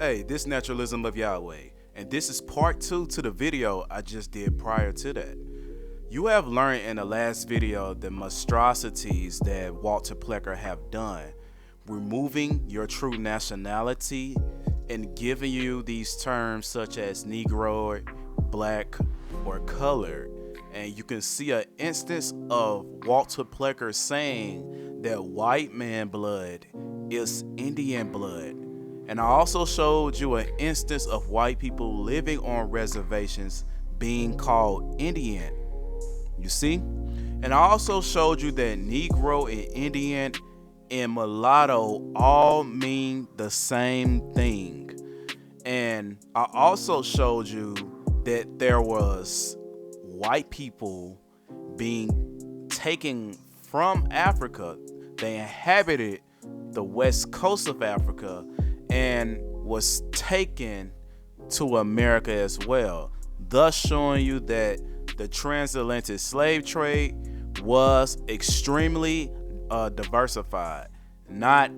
Hey, this Naturalism of Yahweh, and this is part 2 to the video I just did prior to that. You have learned in the last video the monstrosities that Walter Plecker have done, removing your true nationality and giving you these terms such as Negro, Black, or Colored. And you can see an instance of Walter Plecker saying that white man blood is Indian blood. And I also showed you an instance of white people living on reservations being called Indian. You see? And I also showed you that Negro and Indian and mulatto all mean the same thing. And I also showed you that there was white people being taken from Africa. They inhabited the west coast of Africa and was taken to America as well, thus showing you that the transatlantic slave trade was extremely diversified, not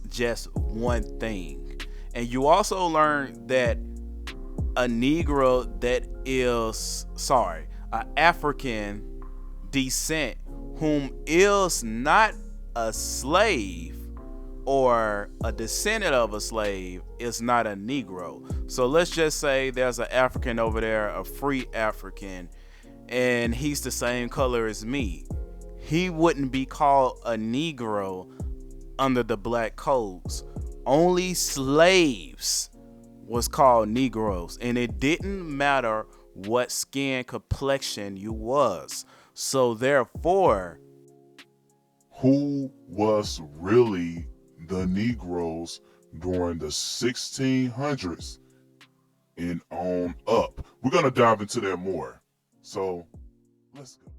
just one thing. And you also learn that a Negro that is, an African descent whom is not a slave or a descendant of a slave is not a Negro. So let's just say there's an African over there, a free African, and he's the same color as me. He wouldn't be called a Negro under the black codes. Only slaves was called Negroes, and it didn't matter what skin complexion you was. So therefore, who was really the Negroes during the 1600s and on up? We're going to dive into that more. So let's go.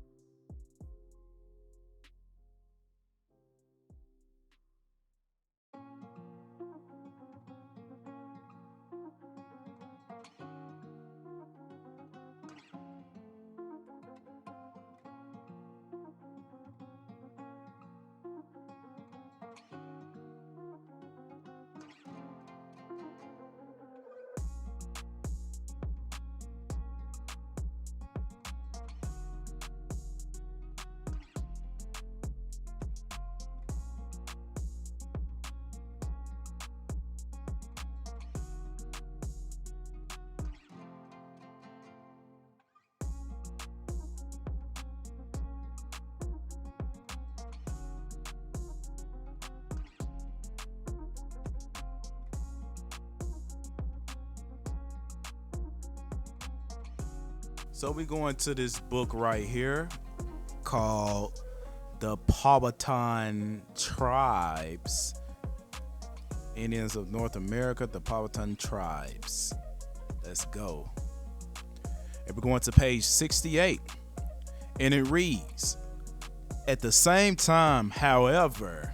So we go into this book right here called The Powhatan Tribes, Indians of North America, the Powhatan Tribes. Let's go. And we're going to page 68. And it reads, at the same time, however,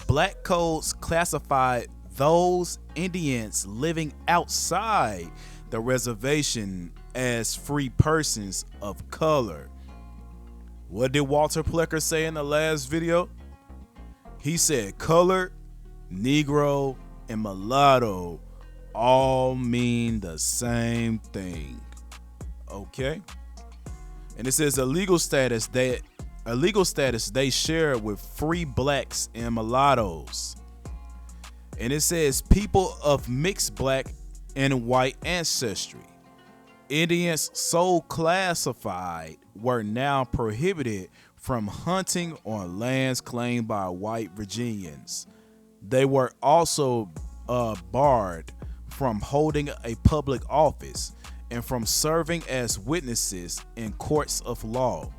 black codes classified those Indians living outside the reservation as free persons of color. What did Walter Plecker say in the last video? He said colored, Negro, and mulatto all mean the same thing. Okay? And it says a legal status they share with free blacks and mulattoes. And it says people of mixed black and white ancestry. Indians so classified were now prohibited from hunting on lands claimed by white Virginians. They were also barred from holding a public office and from serving as witnesses in courts of law.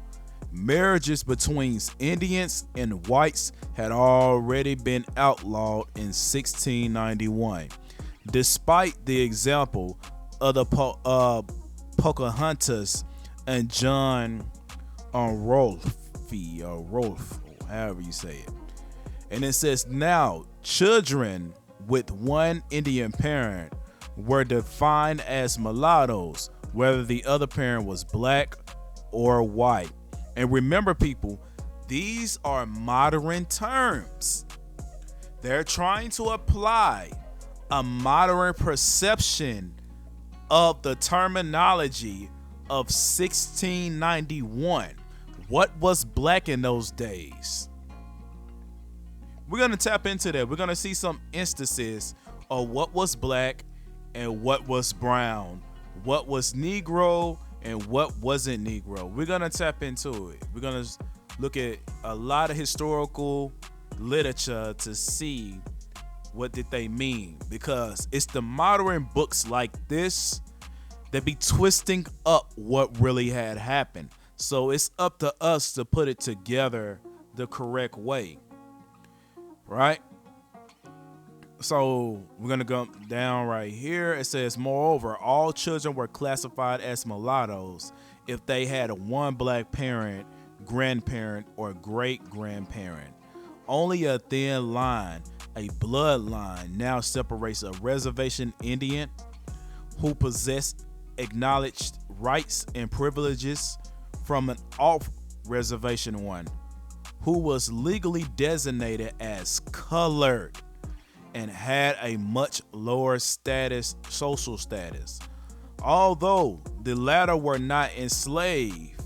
Marriages between Indians and whites had already been outlawed in 1691, despite the example of the Pocahontas and John Rolfe, or however you say it. And it says now children with one Indian parent were defined as mulattoes, whether the other parent was black or white. And remember, people, these are modern terms. They're trying to apply a modern perception of the terminology of 1691. What was black in those days? We're going to tap into that. We're going to see some instances of what was black and what was brown, what was Negro and what wasn't Negro. We're going to tap into it. We're going to look at a lot of historical literature to see what did they mean, because it's the modern books like this that be twisting up what really had happened. So it's up to us to put it together the correct way, right? So we're going to go down right here. It says, moreover, all children were classified as mulattoes if they had one black parent, grandparent, or great-grandparent. Only a thin line, a bloodline, now separates a reservation Indian who possessed acknowledged rights and privileges from an off-reservation one who was legally designated as colored and had a much lower social status. Although the latter were not enslaved,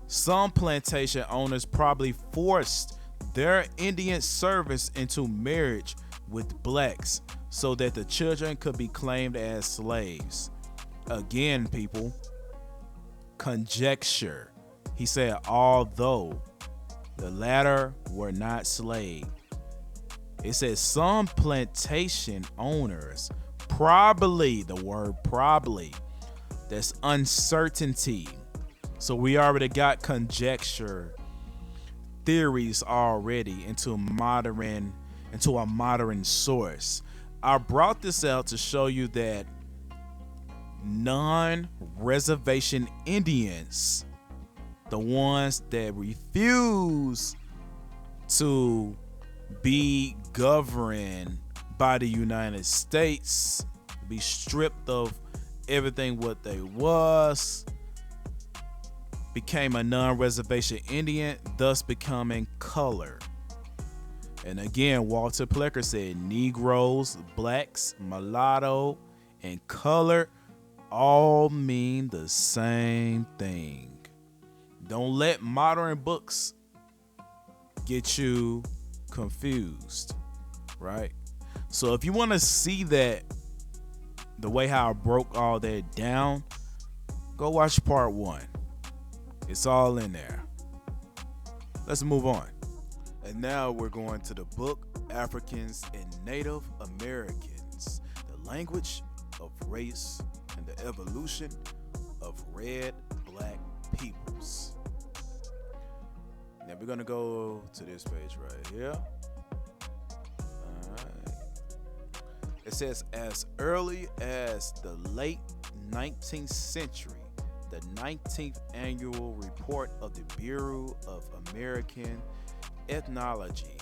some plantation owners probably forced their Indian servants into marriage with blacks so that the children could be claimed as slaves. Again, people, conjecture. He said, although the latter were not slaves. It says some plantation owners probably, the word probably, that's uncertainty. So we already got conjecture, theories already into a modern source. I brought this out to show you that non-reservation Indians, the ones that refuse to be governed by the United States, be stripped of everything what they was, became a non-reservation Indian, thus becoming colored. And again, Walter Plecker said Negroes, blacks, mulatto, and color all mean the same thing. Don't let modern books get you confused, right? So if you want to see that, the way how I broke all that down, go watch part 1. It's all in there. Let's move on. And now we're going to the book Africans and Native Americans, the language of race and the evolution of red black peoples. Now we're going to go to this page right here. All right. It says, as early as the late 19th century, the 19th annual report of the Bureau of American Ethnology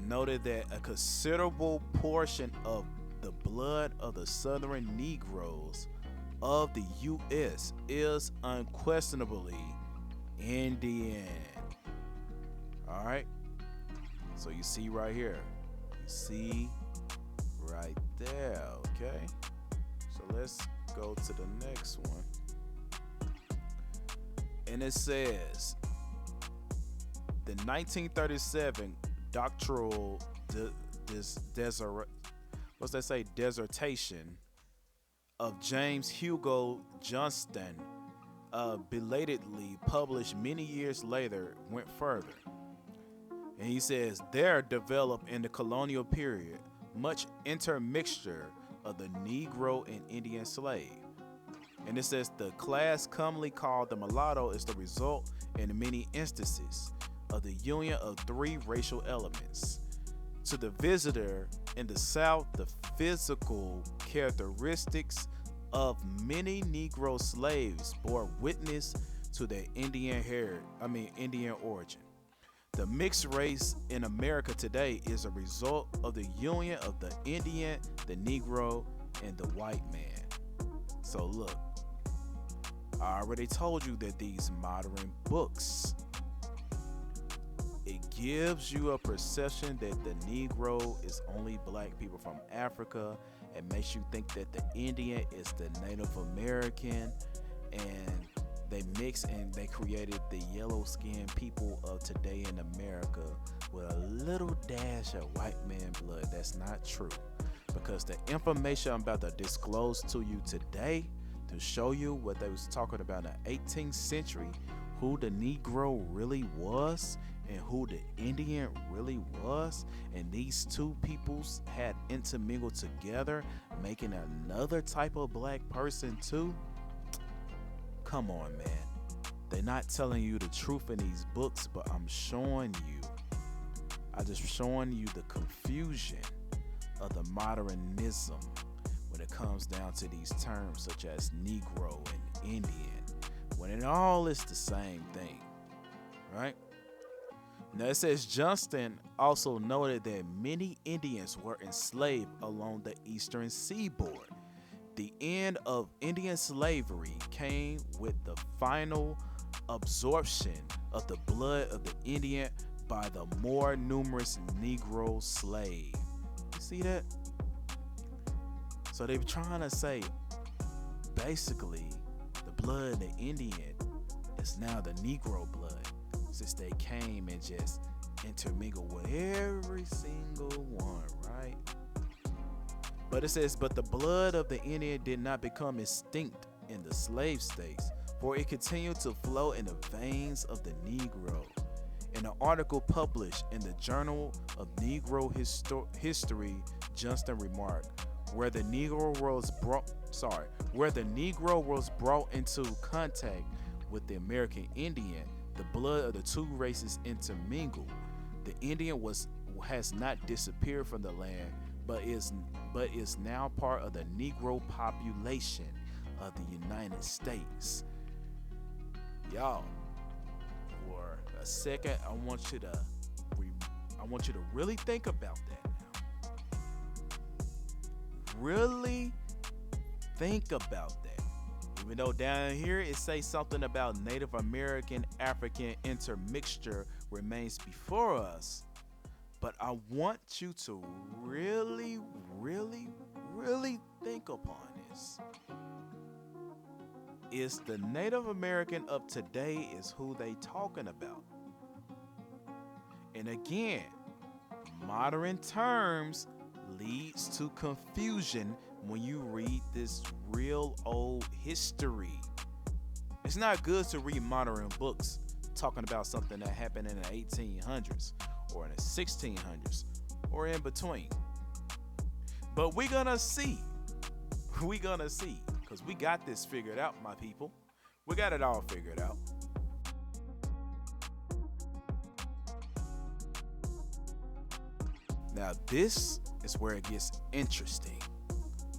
noted that a considerable portion of the blood of the Southern Negroes of the U.S. is unquestionably Indian. All right. So you see right here. You see right there. Okay. So let's go to the next one. And it says the 1937 doctoral dissertation of James Hugo Johnston, belatedly published many years later, went further. And he says there developed in the colonial period much intermixture of the Negro and Indian slave. And it says the class commonly called the mulatto is the result in many instances of the union of three racial elements. To the visitor in the South, the physical characteristics of many Negro slaves bore witness to their Indian origin. The mixed race in America today is a result of the union of the Indian, the Negro, and the white man. So look, I already told you that these modern books it gives you a perception that the Negro is only black people from Africa. It makes you think that the Indian is the Native American, and they mix and they created the yellow skinned people of today in America with a little dash of white man blood. That's not true, because the information I'm about to disclose to you today to show you what they was talking about in the 18th century, who the Negro really was and who the Indian really was, and these two peoples had intermingled together, making another type of black person too. Come on, man. They're not telling you the truth in these books, but I'm just showing you the confusion of the modernism when it comes down to these terms such as Negro and Indian, when it all is the same thing, right? Now it says Johnston also noted that many Indians were enslaved along the eastern seaboard. The end of Indian slavery came with the final absorption of the blood of the Indian by the more numerous Negro slave. You see that? So they were trying to say, basically, the blood of the Indian is now the Negro blood, since they came and just intermingled with every single one, right? But it says, but the blood of the Indian did not become extinct in the slave states, for it continued to flow in the veins of the Negro. In an article published in the Journal of Negro History, Johnston remarked, where the Negro was brought into contact with the American Indian, the blood of the two races intermingled. The Indian has not disappeared from the land, but is now part of the Negro population of the United States. Y'all, for a second, I want you to really think about that now. Really think about that. Even though down here it says something about Native American African intermixture remains before us, but I want you to really, really, really think upon this. Is the Native American of today is who they talking about? And again, modern terms leads to confusion when you read this real old history. It's not good to read modern books talking about something that happened in the 1800s or in the 1600s or in between. But we're gonna see. Because we got this figured out, my people. We got it all figured out. Now this is where it gets interesting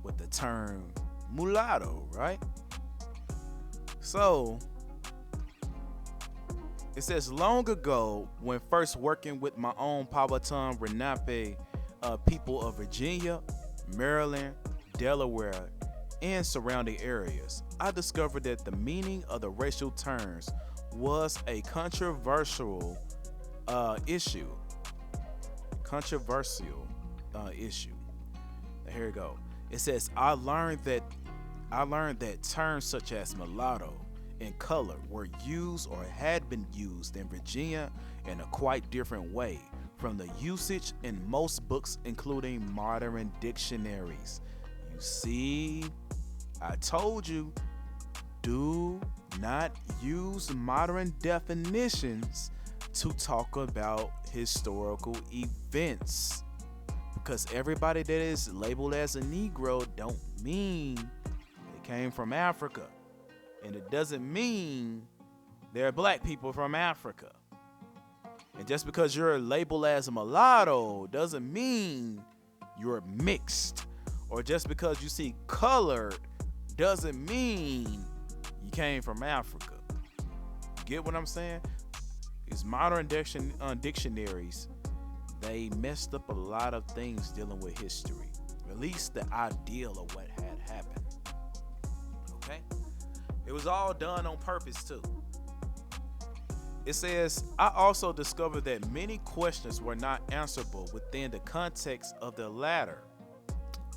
with the term mulatto, right? So it says, long ago, when first working with my own Powhatan Lenape people of Virginia, Maryland, Delaware, and surrounding areas, I discovered that the meaning of the racial terms was a controversial issue. Here we go. It says, I learned that terms such as mulatto and color were used or had been used in Virginia in a quite different way from the usage in most books, including modern dictionaries. You see, I told you, do not use modern definitions to talk about historical events, because everybody that is labeled as a Negro don't mean they came from Africa, and it doesn't mean they're black people from Africa. And just because you're labeled as a mulatto doesn't mean you're mixed, or just because you see colored doesn't mean you came from Africa. Get what I'm saying? These modern dictionaries, they messed up a lot of things dealing with history, at least the ideal of what had happened. Okay? It was all done on purpose too. It says, I also discovered that many questions were not answerable within the context of the latter,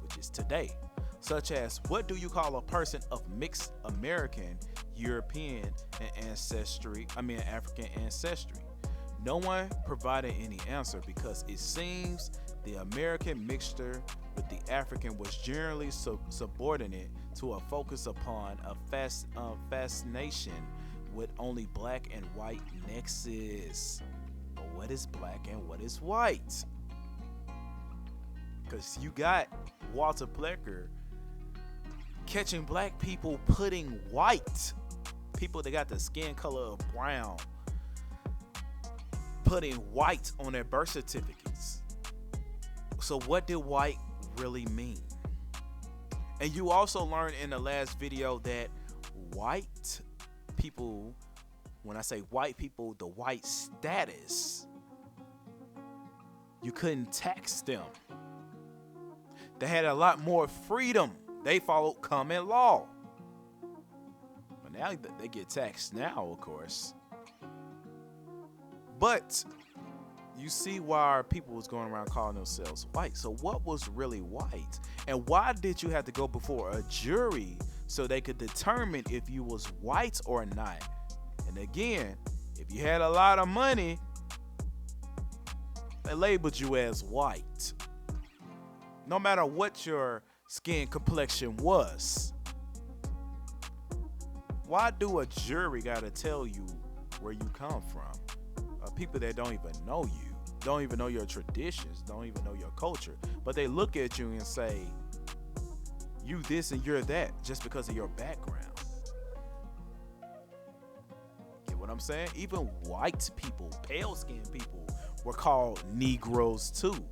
which is today, such as what do you call a person of mixed American, European, and African ancestry? No one provided any answer because it seems the American mixture with the African was generally subordinate to a focus upon a fascination with only black and white nexus. But what is black and what is white? Because you got Walter Plecker catching black people putting white, people that got the skin color of brown, putting white on their birth certificates. So what did white really mean? And you also learned in the last video that white people, when I say white people, the white status, you couldn't tax them. They had a lot more freedom. They followed common law. But now they get taxed now, of course. But you see why our people was going around calling themselves white. So what was really white? And why did you have to go before a jury so they could determine if you was white or not? And again, if you had a lot of money, they labeled you as white. No matter what your skin complexion was. Why do a jury gotta tell you where you come from? People that don't even know you, don't even know your traditions, don't even know your culture, but they look at you and say, you this and you're that just because of your background. Get what I'm saying? Even white people, pale-skinned people, were called Negroes too,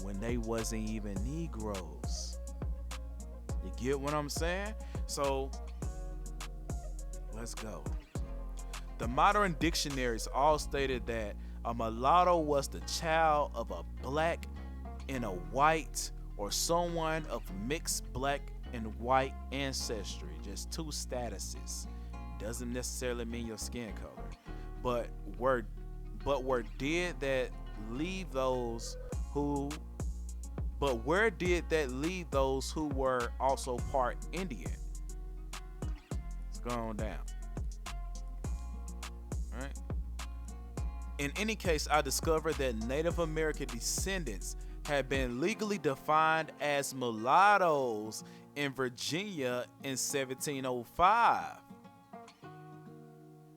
when they wasn't even Negroes. You get what I'm saying? So, let's go. The modern dictionaries all stated that a mulatto was the child of a black and a white, or someone of mixed black and white ancestry. Just two statuses. Doesn't necessarily mean your skin color. But where did that leave those who were also part Indian? Let's go on down. Right. In any case, I discovered that Native American descendants had been legally defined as mulattoes in Virginia in 1705.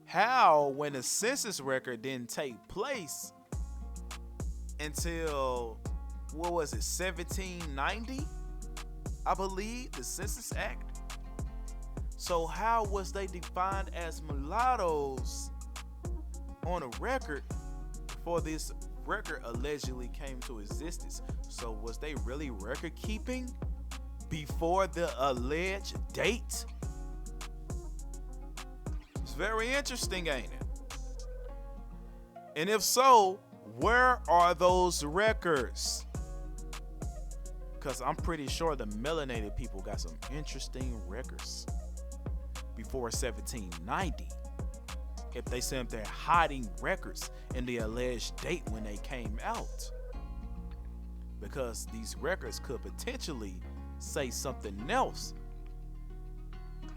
How, when the census record didn't take place until, 1790? I believe, the Census Act. So how was they defined as mulattoes on a record before this record allegedly came to existence? So was they really record keeping before the alleged date? It's very interesting, ain't it? And if so, where are those records? Because I'm pretty sure the melanated people got some interesting records before 1790. If they say they're hiding records in the alleged date when they came out, because these records could potentially say something else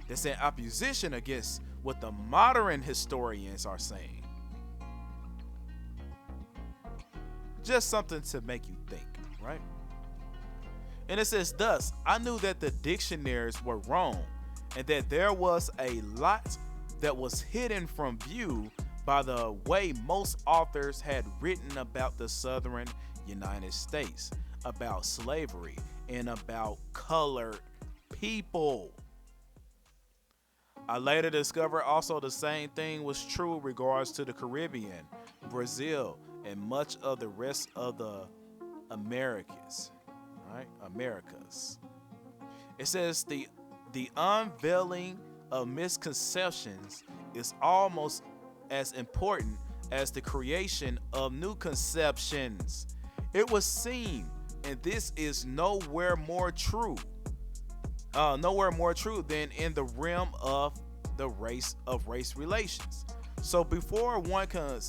that's in opposition against what the modern historians are saying. Just something to make you think, right? And it says, thus, I knew that the dictionaries were wrong and that there was a lot that was hidden from view by the way most authors had written about the southern United States, about slavery, and about colored people. I later discovered also the same thing was true in regards to the Caribbean, Brazil, and much of the rest of the Americas. Right? Americas. It says the unveiling of misconceptions is almost as important as the creation of new conceptions. It was seen, and this is nowhere more true than in the realm of race relations. So before one can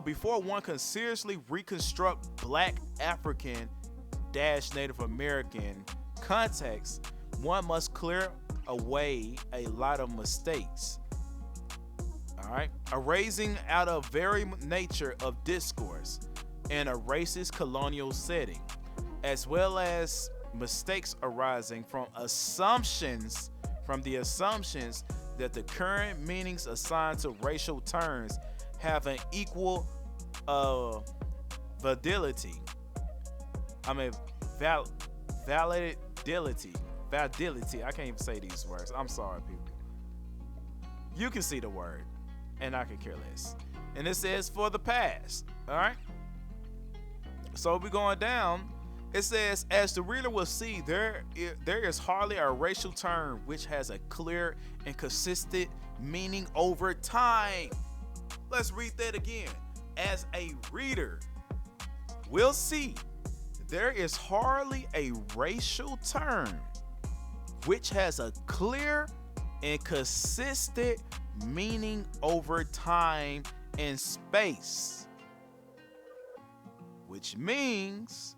before one can seriously reconstruct Black African dash Native American context, one must clear away a lot of mistakes. All right, erasing out of very nature of discourse in a racist colonial setting, as well as mistakes arising from the assumptions that the current meanings assigned to racial terms have an equal validity. Validity. I can't even say these words. I'm sorry, people. You can see the word, and I can care less. And it says for the past. All right. So we're going down. It says, as the reader will see, there is hardly a racial term which has a clear and consistent meaning over time. Let's read that again. As a reader will see, there is hardly a racial term which has a clear and consistent meaning over time and space. Which means,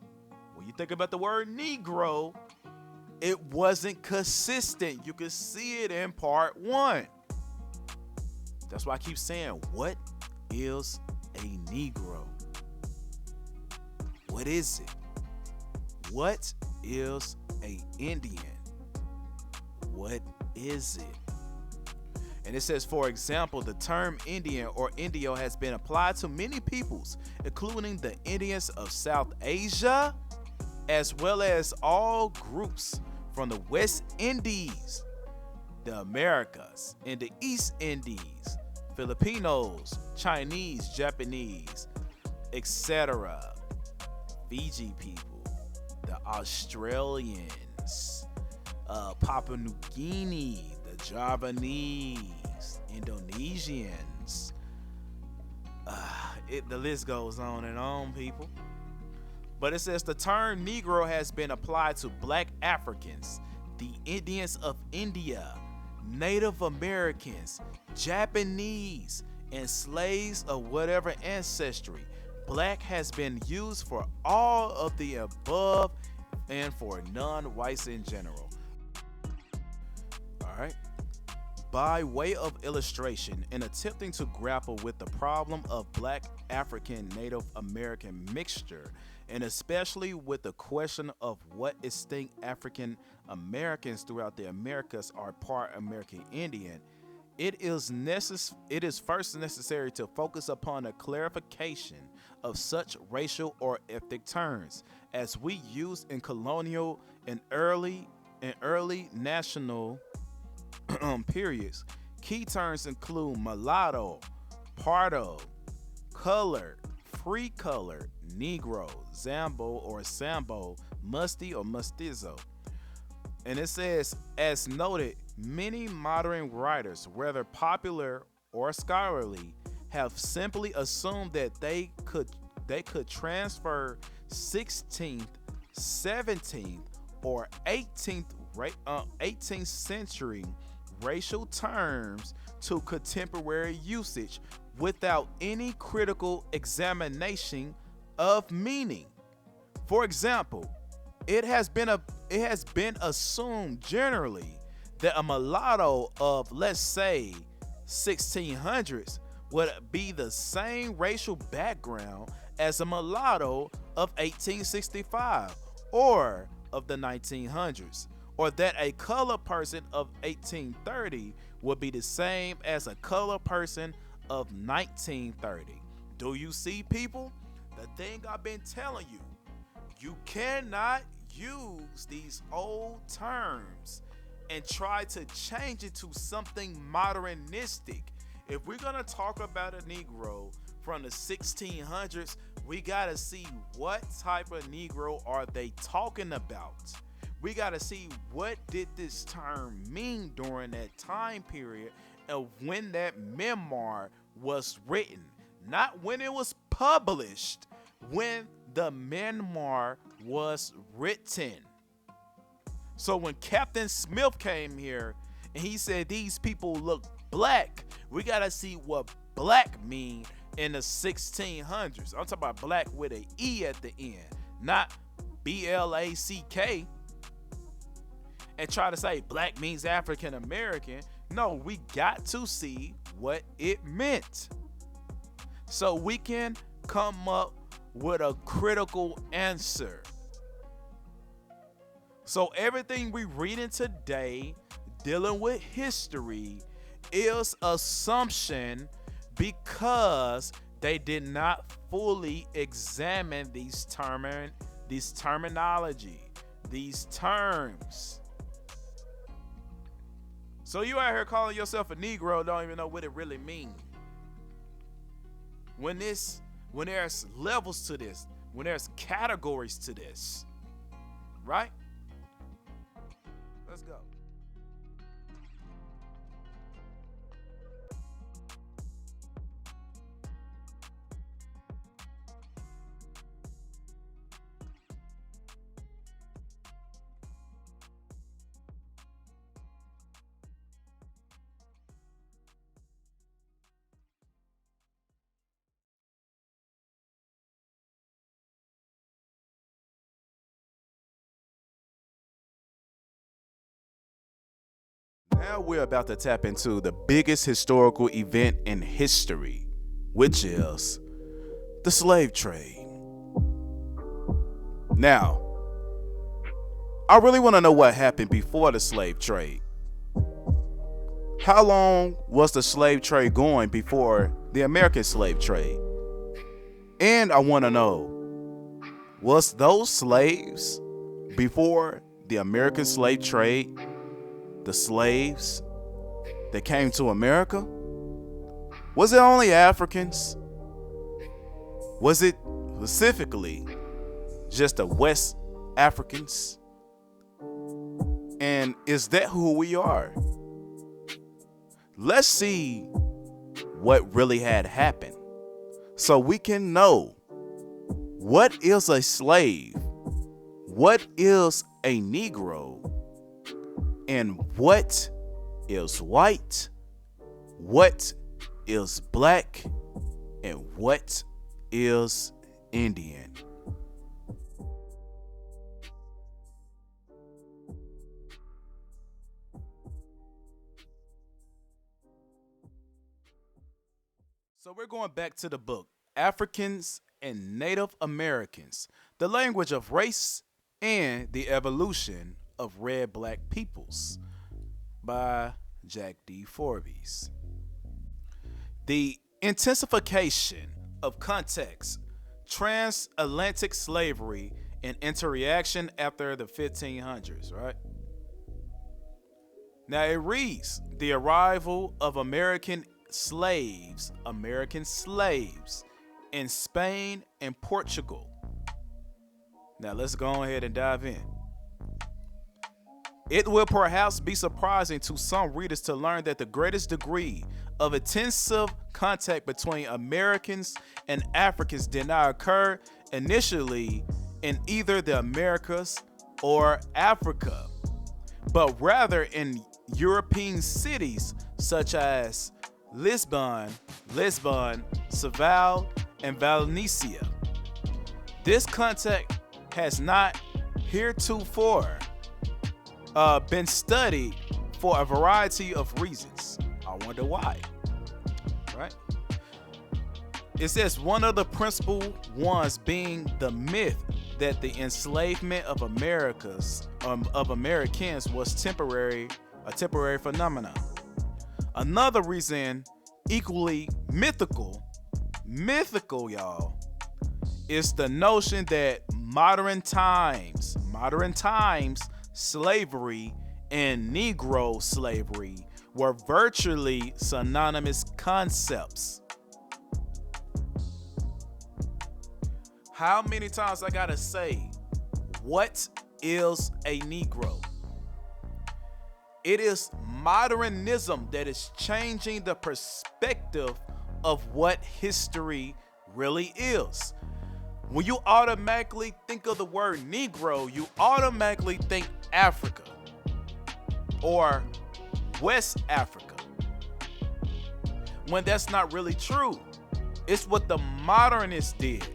when you think about the word Negro, it wasn't consistent. You can see it in part 1. That's why I keep saying, what is a Negro? What is it? What is a Indian? What is it? And it says, for example, the term Indian or Indio has been applied to many peoples, including the Indians of South Asia, as well as all groups from the West Indies, the Americas, and the East Indies, Filipinos, Chinese, Japanese, etc., Fiji people, the Australians, Papua New Guinea, the Javanese, Indonesians. The list goes on and on, people. But it says the term Negro has been applied to Black Africans, the Indians of India, Native Americans, Japanese, and slaves of whatever ancestry. Black has been used for all of the above and for non-whites in general. All right. By way of illustration, in attempting to grapple with the problem of Black African Native American mixture, and especially with the question of what extinct African Americans throughout the Americas are part American Indian, it is first necessary to focus upon a clarification of such racial or ethnic terms as we use in colonial and early national periods. Key terms include mulatto, pardo, color, free color, negro, zambo or sambo, musty or mestizo. And it says, as noted, many modern writers, whether popular or scholarly, have simply assumed that they could transfer 16th, 17th, or 18th century racial terms to contemporary usage without any critical examination of meaning. For example, it has been assumed generally that a mulatto of, let's say, 1600s would be the same racial background as a mulatto of 1865 or of the 1900s, or that a colored person of 1830 would be the same as a colored person of 1930. Do you see, people? The thing I've been telling you, you cannot use these old terms and try to change it to something modernistic. If we're gonna talk about a Negro from the 1600s, we gotta see what type of Negro are they talking about. We gotta see what did this term mean during that time period and when that memoir was written. Not when it was published, when the memoir was written. So when Captain Smith came here and he said these people look black, we gotta see what black mean in the 1600s. I'm talking about black with an E at the end, not BLACK. And try to say black means African American. No, we got to see what it meant, so we can come up with a critical answer. So everything we reading today dealing with history is assumption, because they did not fully examine these terminology, these terms. So you out here calling yourself a Negro, don't even know what it really means. When there's levels to this, when there's categories to this, right? Let's go. Now we're about to tap into the biggest historical event in history, which is the slave trade. Now, I really want to know what happened before the slave trade. How long was the slave trade going before the American slave trade? And I want to know, was those slaves before the American slave trade the slaves that came to America? Was it only Africans? Was it specifically just the West Africans? And is that who we are? Let's see what really had happened, so we can know what is a slave, what is a Negro, and what is white, what is black, and what is Indian. So we're going back to the book, Africans and Native Americans, the language of race and the evolution of red-black peoples, by Jack D. Forbes. The intensification of context, transatlantic slavery, and interreaction after the 1500s, right? Now it reads, the arrival of American slaves in Spain and Portugal. Now let's go ahead and dive in. It will perhaps be surprising to some readers to learn that the greatest degree of intensive contact between Americans and Africans did not occur initially in either the Americas or Africa, but rather in European cities such as Lisbon, Seville, and Valencia. This contact has not heretofore been studied for a variety of reasons. I wonder why, right? It says one of the principal ones being the myth that the enslavement of Americans was a temporary phenomenon. Another reason, equally mythical, y'all, is the notion that modern times slavery and Negro slavery were virtually synonymous concepts. How many times I gotta say, what is a Negro? It is modernism that is changing the perspective of what history really is. When you automatically think of the word Negro, you automatically think Africa or West Africa. when that's not really true. It's what the modernists did.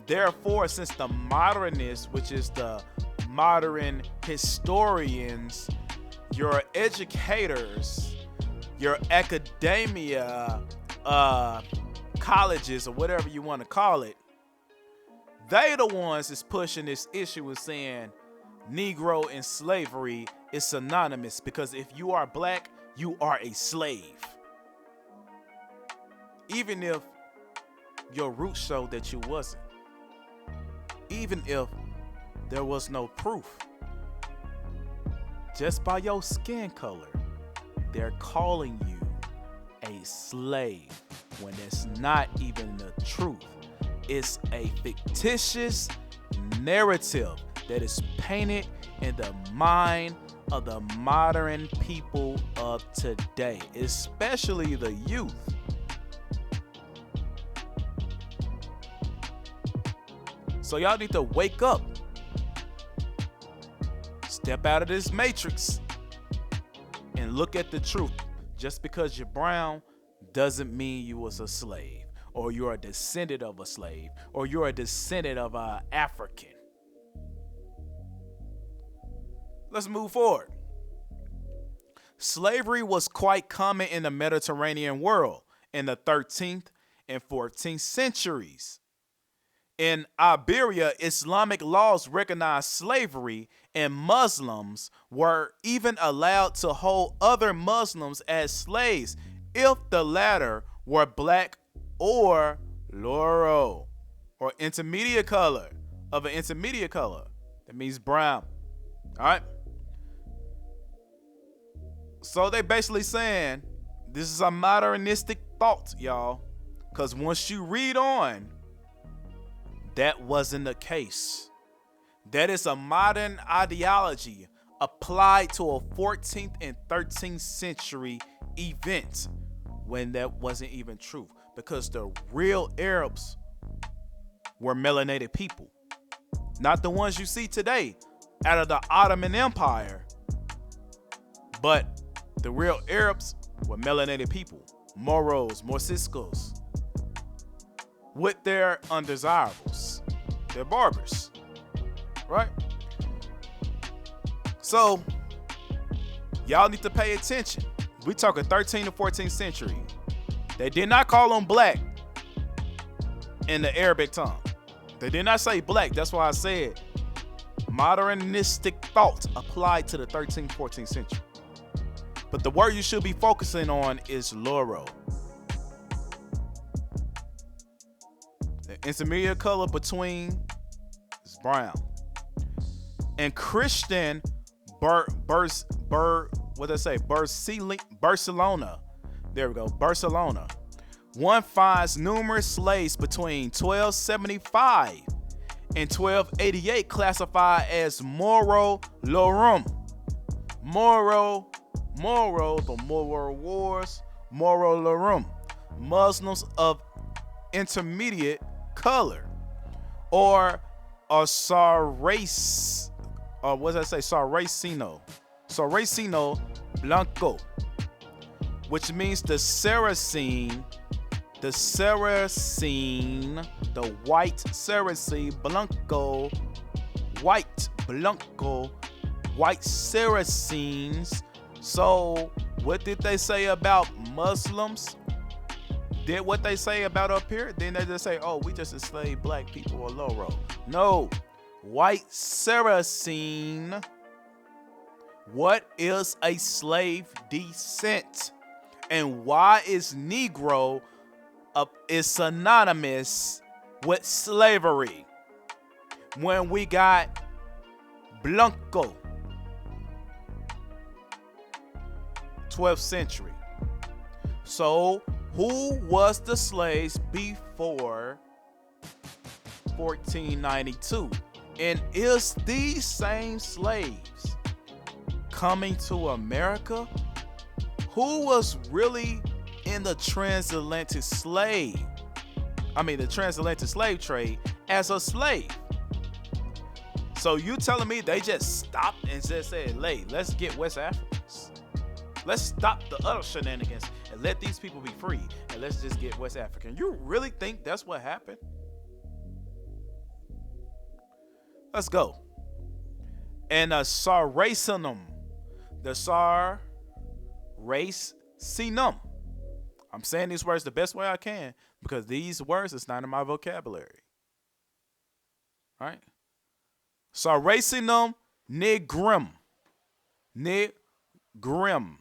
Therefore, since the modernists, which is the modern historians, your educators, your academia, colleges, or whatever you want to call it, they the ones that's pushing this issue and saying Negro and slavery is synonymous, because if you are black, you are a slave. Even if your roots show that you wasn't. Even if there was no proof. Just by your skin color, they're calling you a slave when it's not even the truth. It's a fictitious narrative that is painted in the mind of the modern people of today, especially the youth. So y'all need to wake up. Step out of this matrix and look at the truth. Just because you're brown doesn't mean you was a slave, or you're a descendant of a slave, or you're a descendant of an African. Let's move forward. Slavery was quite common in the Mediterranean world in the 13th and 14th centuries. In Iberia, Islamic laws recognized slavery, and Muslims were even allowed to hold other Muslims as slaves if the latter were black or Loro, or intermediate color, of an intermediate color. That means brown. All right. So they basically saying this is a modernistic thought, y'all. Because once you read on, that wasn't the case. That is a modern ideology applied to a 14th and 13th century event when that wasn't even true. Because the real Arabs were melanated people. Not the ones you see today out of the Ottoman Empire. But the real Arabs were melanated people. Moros, Moriscos. With their undesirables. They're barbers. Right? So, y'all need to pay attention. We talking 13th to 14th century. They did not call them black in the Arabic tongue. They did not say black. That's why I said modernistic thought applied to the 13th, 14th century. But the word you should be focusing on is Loro. The intermediate color between is brown. And Christian Barcelona. There we go, Barcelona. One finds numerous slaves between 1275 and 1288 classified as Moro Lorum. Moro, the Moro Wars, Moro Lorum. Muslims of intermediate color. Or a Sarracino Blanco, which means the white Saracen, Blanco, white Saracens. So what did they say about Muslims? Did what they say about up here? Then they just say, oh, we just enslaved black people or Loro. No, white Saracen. What is a slave descent? And why is Negro is synonymous with slavery? When we got Blanco, 12th century. So who was the slaves before 1492? And is these same slaves coming to America? Who was really in the transatlantic slave trade as a slave? So you telling me they just stopped and just said, hey, let's get West Africans. Let's stop the other shenanigans and let these people be free. And let's just get West African. You really think that's what happened? Let's go. And the Saracenum. The Saracenum. I'm saying these words the best way I can because these words is not in my vocabulary. All right? Saracenum nigrum. Nigrum.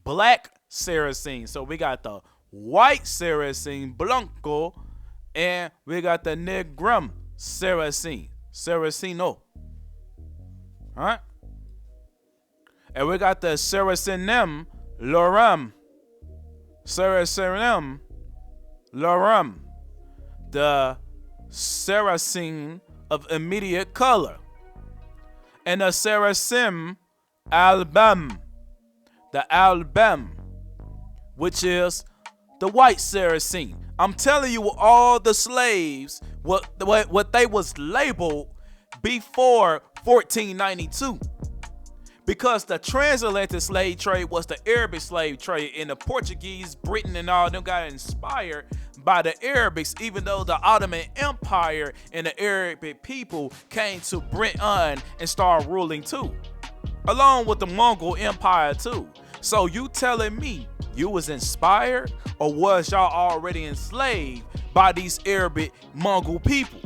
Black Saracen. So we got the white Saracen Blanco and we got the nigrum Saracen. Saraceno. All right? And we got the Saracenem Loram. Saracenem Loram. The Saracen of immediate color. And the Saracen Album. The Album, which is the white Saracen. I'm telling you, all the slaves, what they was labeled before 1492. Because the transatlantic slave trade was the Arabic slave trade, and the Portuguese, Britain, and all them got inspired by the Arabics, even though the Ottoman Empire and the Arabic people came to Britain and started ruling too, along with the Mongol Empire too. So you telling me you was inspired, or was y'all already enslaved by these Arabic Mongol people?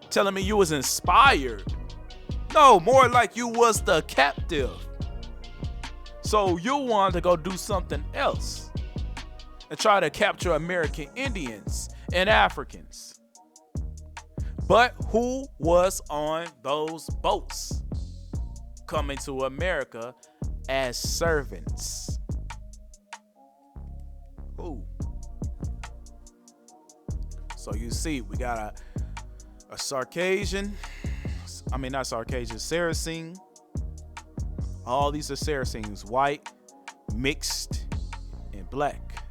Telling me you was inspired? No, more like you was the captive. So you wanted to go do something else and try to capture American Indians and Africans. But who was on those boats coming to America as servants? Who? So you see, we got a Saracen. I mean, not Saracen, Saracen. All these are Saracens, white, mixed, and black.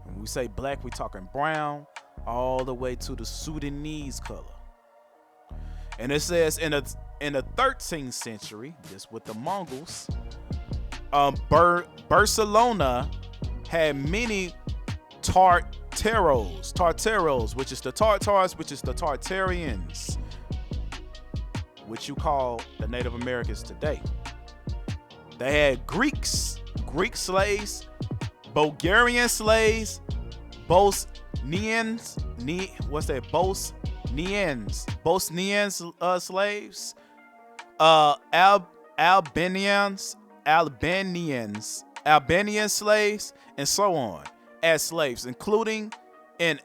When we say black, we talking brown, all the way to the Sudanese color. And it says in the 13th century, just with the Mongols, Barcelona had many Tartaros, which is the Tartars, which is the Tartarians, which you call the Native Americans today. They had Greek slaves, Bulgarian slaves, Bosnians slaves, Albanian slaves, and so on as slaves, including an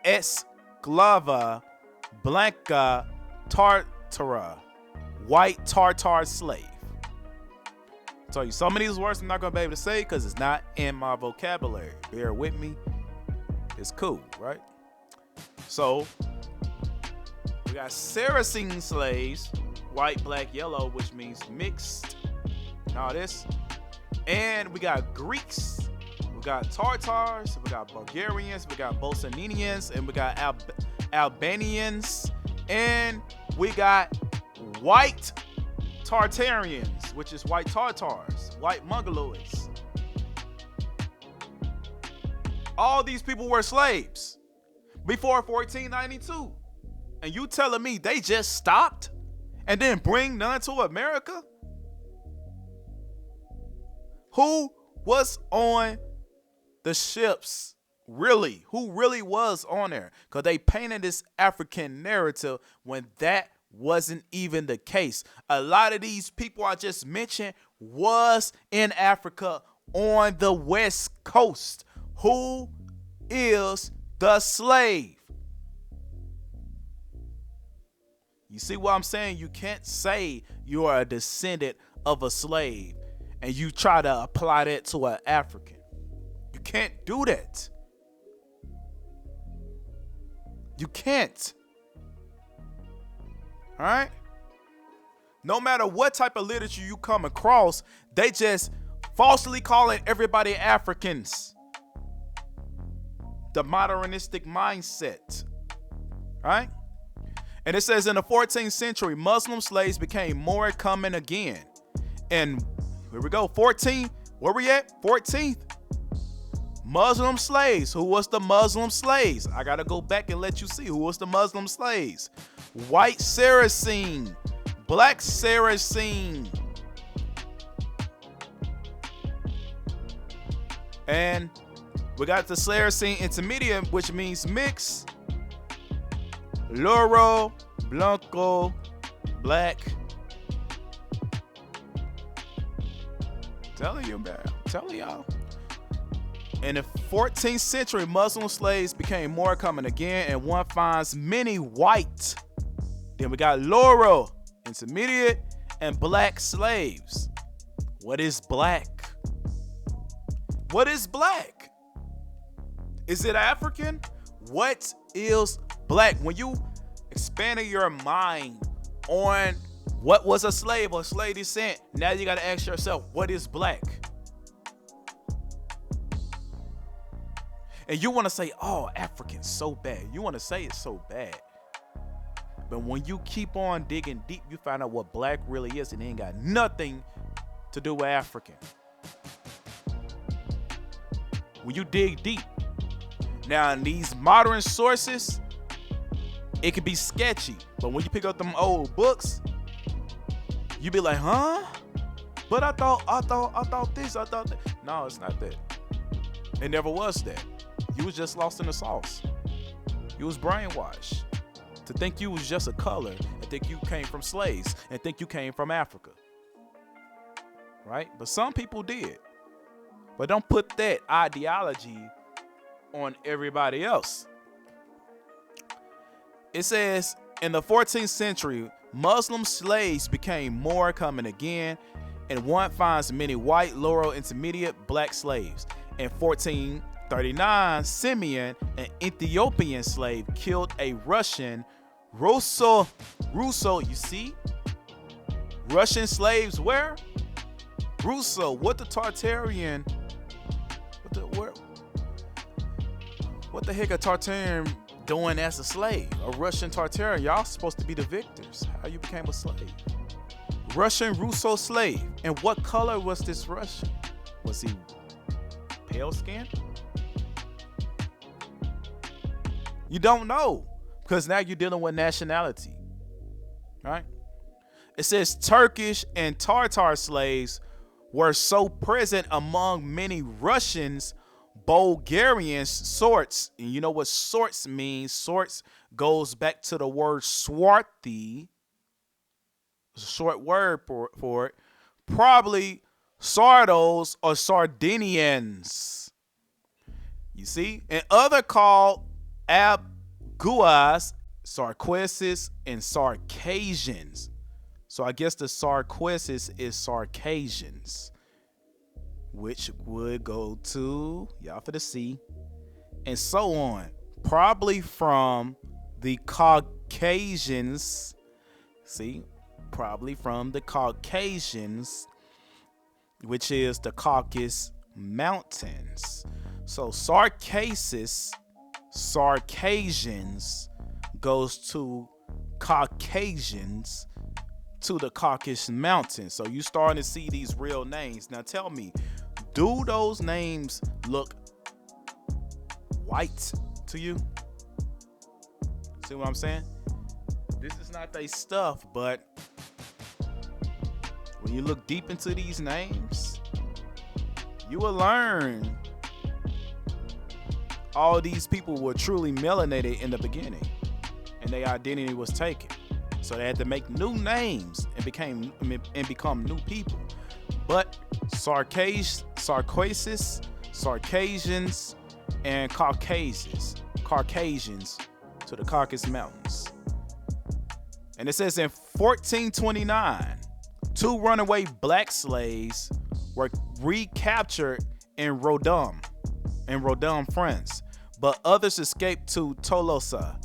Esclava Blanca Tartara, white Tartar slave. I tell you, some of these words I'm not gonna be able to say because it's not in my vocabulary. Bear with me. It's cool, right? So we got Saracen slaves, white, black, yellow, which means mixed and all this. And we got Greeks, we got Tartars, we got Bulgarians, we got Bosnians, and we got Albanians, and we got white Tartarians, which is white Tartars, white Mongoloids. All these people were slaves before 1492. And you telling me they just stopped and then bring none to America? Who was on the ships? Really? Who really was on there? Because they painted this African narrative when that wasn't even the case. A lot of these people I just mentioned was in Africa on the West Coast. Who is the slave? You see what I'm saying? You can't say you are a descendant of a slave and you try to apply that to an African. You can't do that. You can't. All right? No matter what type of literature you come across, they just falsely calling everybody Africans. The modernistic mindset. All right? And it says in the 14th century, Muslim slaves became more common again. And here we go, 14. Where we at? 14th. Muslim slaves. Who was the Muslim slaves? I gotta go back and let you see who was the Muslim slaves. White Saracen, black Saracen, and we got the Saracen intermediate, which means mix. Loro, Blanco, black. Telling you, man. Telling y'all. In the 14th century, Muslim slaves became more common again, and one finds many white. Then we got Loro, intermediate, and black slaves. What is black? What is black? Is it African? What is black? When you expanded your mind on what was a slave or slave descent, now you got to ask yourself, what is black? And you want to say, oh, African's so bad. You want to say it's so bad. But when you keep on digging deep, you find out what black really is, and it ain't got nothing to do with African. When you dig deep. Now, in these modern sources, it can be sketchy. But when you pick up them old books, you be like, huh? But I thought this, I thought that. No, it's not that. It never was that. You was just lost in the sauce. You was brainwashed to think you was just a color and think you came from slaves and think you came from Africa. Right? But some people did. But don't put that ideology on everybody else. It says, in the 14th century, Muslim slaves became more common again, and one finds many white, Loro, intermediate, black slaves. In 1439, Simeon, an Ethiopian slave, killed a Russian, Russo, you see? Russian slaves where? Russo, what the Tartarian, what the heck a Tartarian doing as a slave? A Russian Tartarian, y'all supposed to be the victors. How you became a slave? Russian Russo slave. And what color was this Russian? Was he pale skinned? You don't know, because now you're dealing with nationality, right? It says Turkish and Tartar slaves were so present among many Russians, Bulgarians, sorts. And you know what sorts means? Sorts goes back to the word swarthy. It's a short word for it. Probably Sardos or Sardinians. You see? And other called Abguas, Sarquesis, and Sarcasians. So I guess the Sarquesis is Sarcasians, which would go to, y'all for the C, and so on. Probably from the Caucasians. See? Probably from the Caucasians, which is the Caucasus Mountains. So Sarcasians goes to Caucasians to the Caucasus Mountains. So you starting to see these real names. Now tell me, do those names look white to you? See what I'm saying? This is not their stuff, but when you look deep into these names, you will learn all these people were truly melanated in the beginning, and their identity was taken. So they had to make new names and become new people. But Sarcasians, Sarcasians, and Caucasians to the Caucasus Mountains. And it says in 1429, 2 runaway black slaves were recaptured in Rodin, France, but others escaped to Tolosa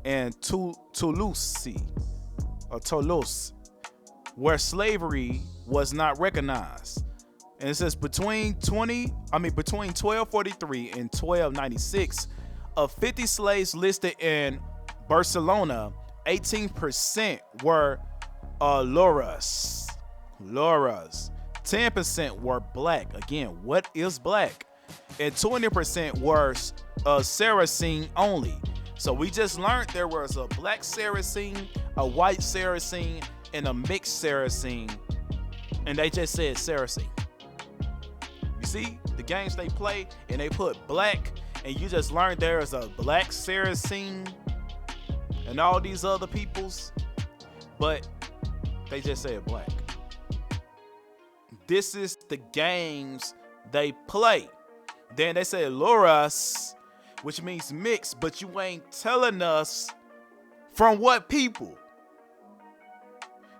and Toulouse, where slavery was not recognized. And it says between 1243 and 1296, of 50 slaves listed in Barcelona, 18% were Loras, Lauras. 10% were black. Again, what is black? And 20% were Saracen only. So we just learned there was a black Saracen, a white Saracen, and a mixed Saracen. And they just said Saracen. You see the games they play, and they put black, and you just learned there is a black Saracen and all these other peoples, but they just said black. This is the games they play. Then they say Loras, which means mixed, but you ain't telling us from what people.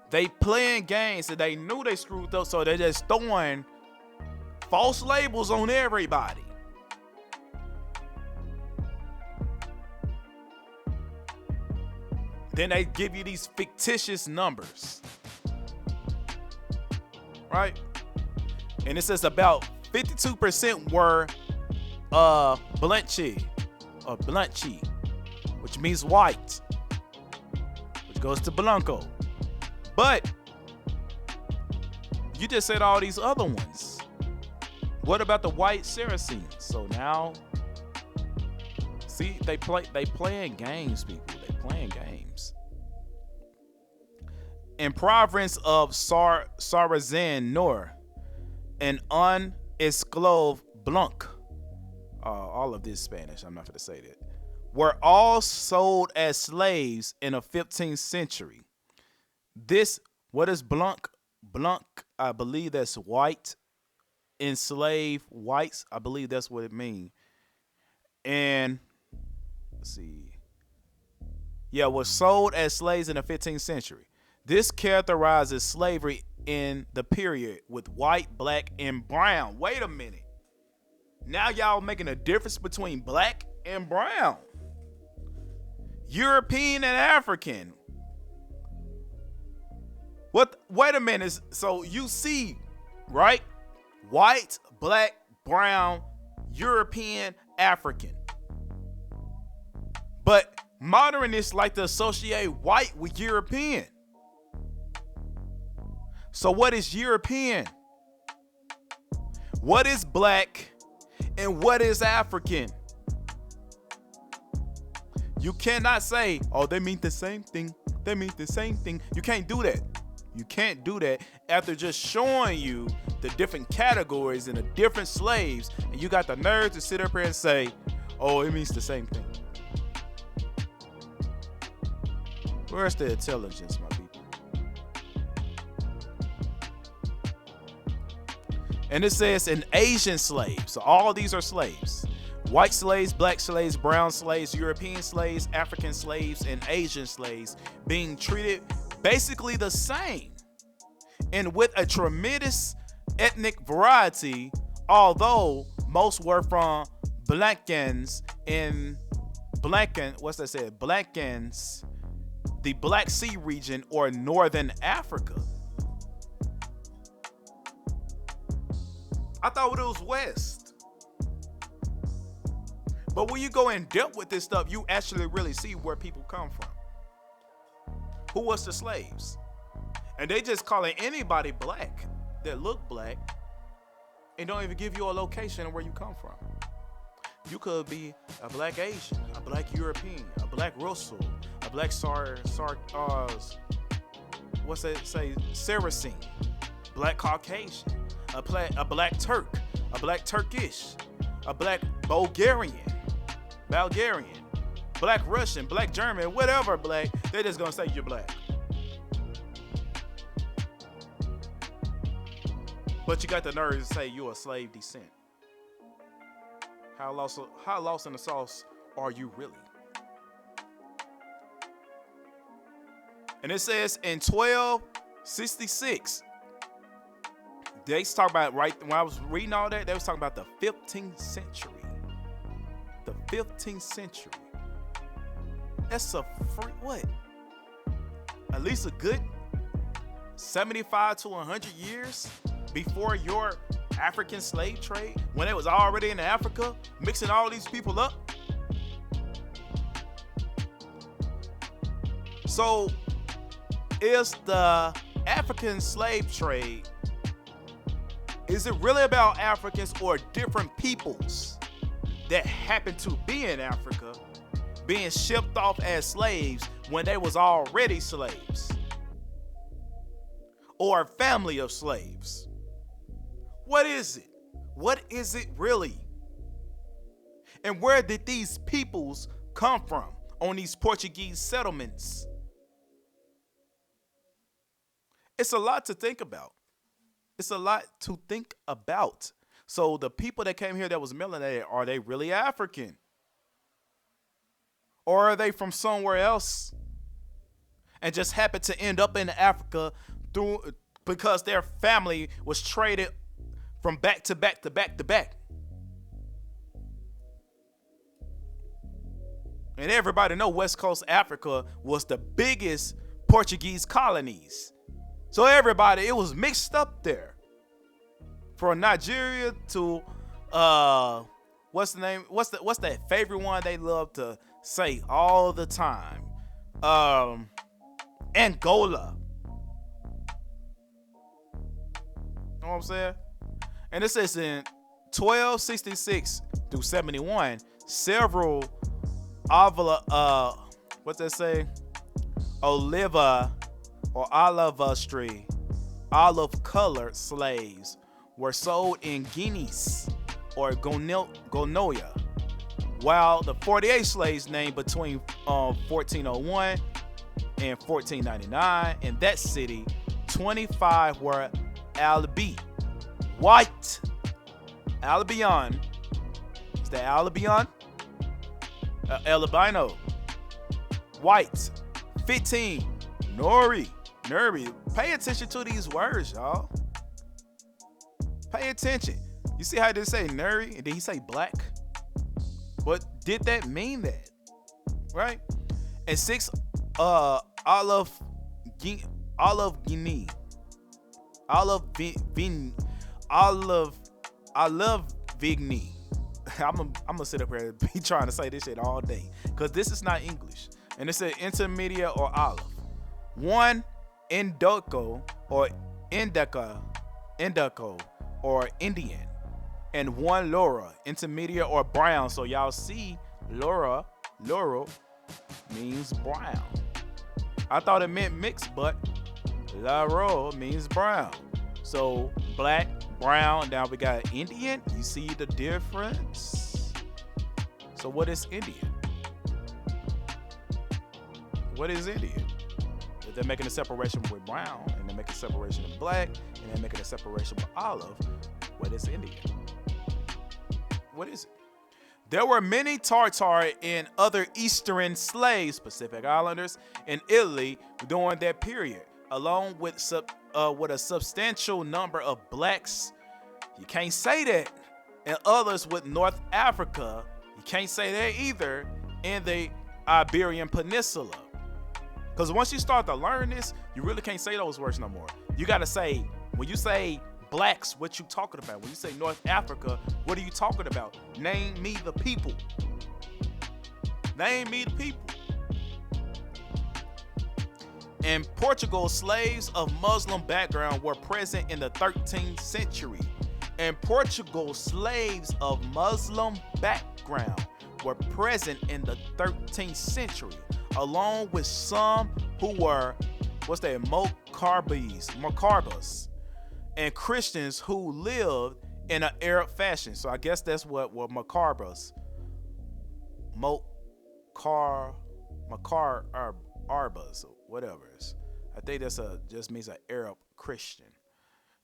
They playing games and they knew they screwed up, so they just throwing false labels on everybody. Then they give you these fictitious numbers, right? And it says about 52% were blanchy, or blanchy, which means white, which goes to blanco. But you just said all these other ones. What about the white Saracens? So now, see, they playing games, people. They playing games. In province of Sarrazin Nor, an unesclave blanc, all of this Spanish, I'm not going to say that, were all sold as slaves in the 15th century. This, what is blanc? Blanc, I believe that's white. Enslaved whites, I believe that's what it means. And let's see. Yeah, was sold as slaves in the 15th century. This characterizes slavery in the period with white, black, and brown. Wait a minute. Now y'all making a difference between black and brown. European and African. What? Wait a minute. So you see, right? White, black, brown, European, African. But modernists like to associate white with European. So what is European? What is black? And what is African? You cannot say, oh, they mean the same thing. They mean the same thing. You can't do that. You can't do that after just showing you the different categories and the different slaves, and you got the nerve to sit up here and say, oh, it means the same thing. Where's the intelligence, my people? And it says an Asian slave. So all these are slaves. White slaves, black slaves, brown slaves, European slaves, African slaves, and Asian slaves being treated basically the same. And with a tremendous ethnic variety, although most were from Blackens in Blackens, the Black Sea region or Northern Africa. I thought it was West. But when you go in depth with this stuff, you actually really see where people come from. Who was the slaves? And they just calling anybody black that look black and don't even give you a location of where you come from. You could be a black Asian, a black European, a black Russell, a black Saracen, black Caucasian, a black Turk, a black Turkish, a black Bulgarian, black Russian, black German, whatever black, they're just gonna say you're black. But you got the nerve to say you're a slave descent. How lost in the sauce are you really? And it says in 1266, they talk about, right when I was reading all that, they was talking about the 15th century. The 15th century. That's a free, what? At least a good 75 to 100 years before your African slave trade, when it was already in Africa, mixing all these people up. So is the African slave trade, is it really about Africans or different peoples that happen to be in Africa being shipped off as slaves when they was already slaves? Or a family of slaves? What is it? What is it really? And where did these peoples come from on these Portuguese settlements? It's a lot to think about. It's a lot to think about. So the people that came here that was melanated, are they really African? Or are they from somewhere else and just happened to end up in Africa because their family was traded from back to back to back to back? And everybody know West Coast Africa was the biggest Portuguese colonies. So everybody, it was mixed up there. From Nigeria to what's the name? What's that favorite one they love to say all the time? Angola. Know what I'm saying? And it says in 1266 through 71, several what's that say? Oliva or olivestry, olive-colored slaves were sold in guineas or gonoya, while the 48 slaves named between 1401 and 1499 in that city, 25 were white. Albion. Is that Albion? Albino. White. 15. Nuri. Pay attention to these words, y'all. Pay attention. You see how they say Nuri and then he say black? But did that mean that? Right? And 6 olive vigny. I'm gonna sit up here and be trying to say this shit all day because this is not English. And it said intermediate or olive. 1 Indico or Indica or Indian, and 1 Laura, intermediate or brown. So y'all see Laura means brown. I thought it meant mixed, but Laura means brown. So black, brown. Now we got Indian. You see the difference? So what is Indian? What is Indian? If they're making a separation with brown, and they're making a separation with black, and they're making a separation with olive, what is Indian? What is it? There were many Tartar and other Eastern slaves, Pacific Islanders, in Italy during that period, along with a substantial number of blacks. You can't say that. And others with North Africa. You can't say that either in the Iberian Peninsula. Because once you start to learn this, you really can't say those words no more. You got to say, when you say blacks, what you talking about? When you say North Africa, what are you talking about? Name me the people. Name me the people. In Portugal, slaves of Muslim background were present in the 13th century. In Portugal, slaves of Muslim background were present in the 13th century, along with some who were, Macarbas, and Christians who lived in an Arab fashion. So I guess that's what were Macarbas. Arbas, whatever it is. I think that's just means an Arab Christian.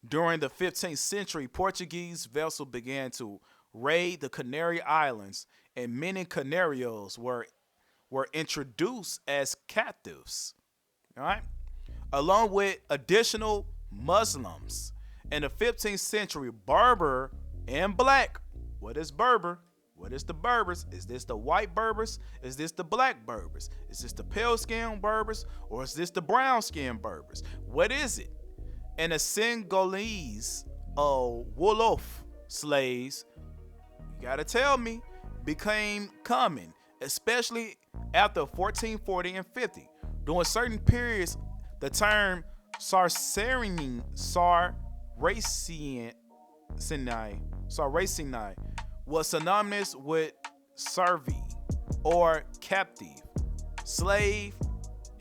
During the 15th century, Portuguese vessels began to raid the Canary Islands, and many Canarios were introduced as captives, all right, along with additional Muslims. In the 15th century, Berber and black. What is Berber? What is the Berbers? Is this the white Berbers? Is this the black Berbers? Is this the pale skin Berbers? Or is this the brown skin Berbers? What is it? And the Senegalese Wolof slaves, you gotta tell me, became common, especially after 1440 and 50. During certain periods, the term Saraceni was synonymous with servi, or captive, slave,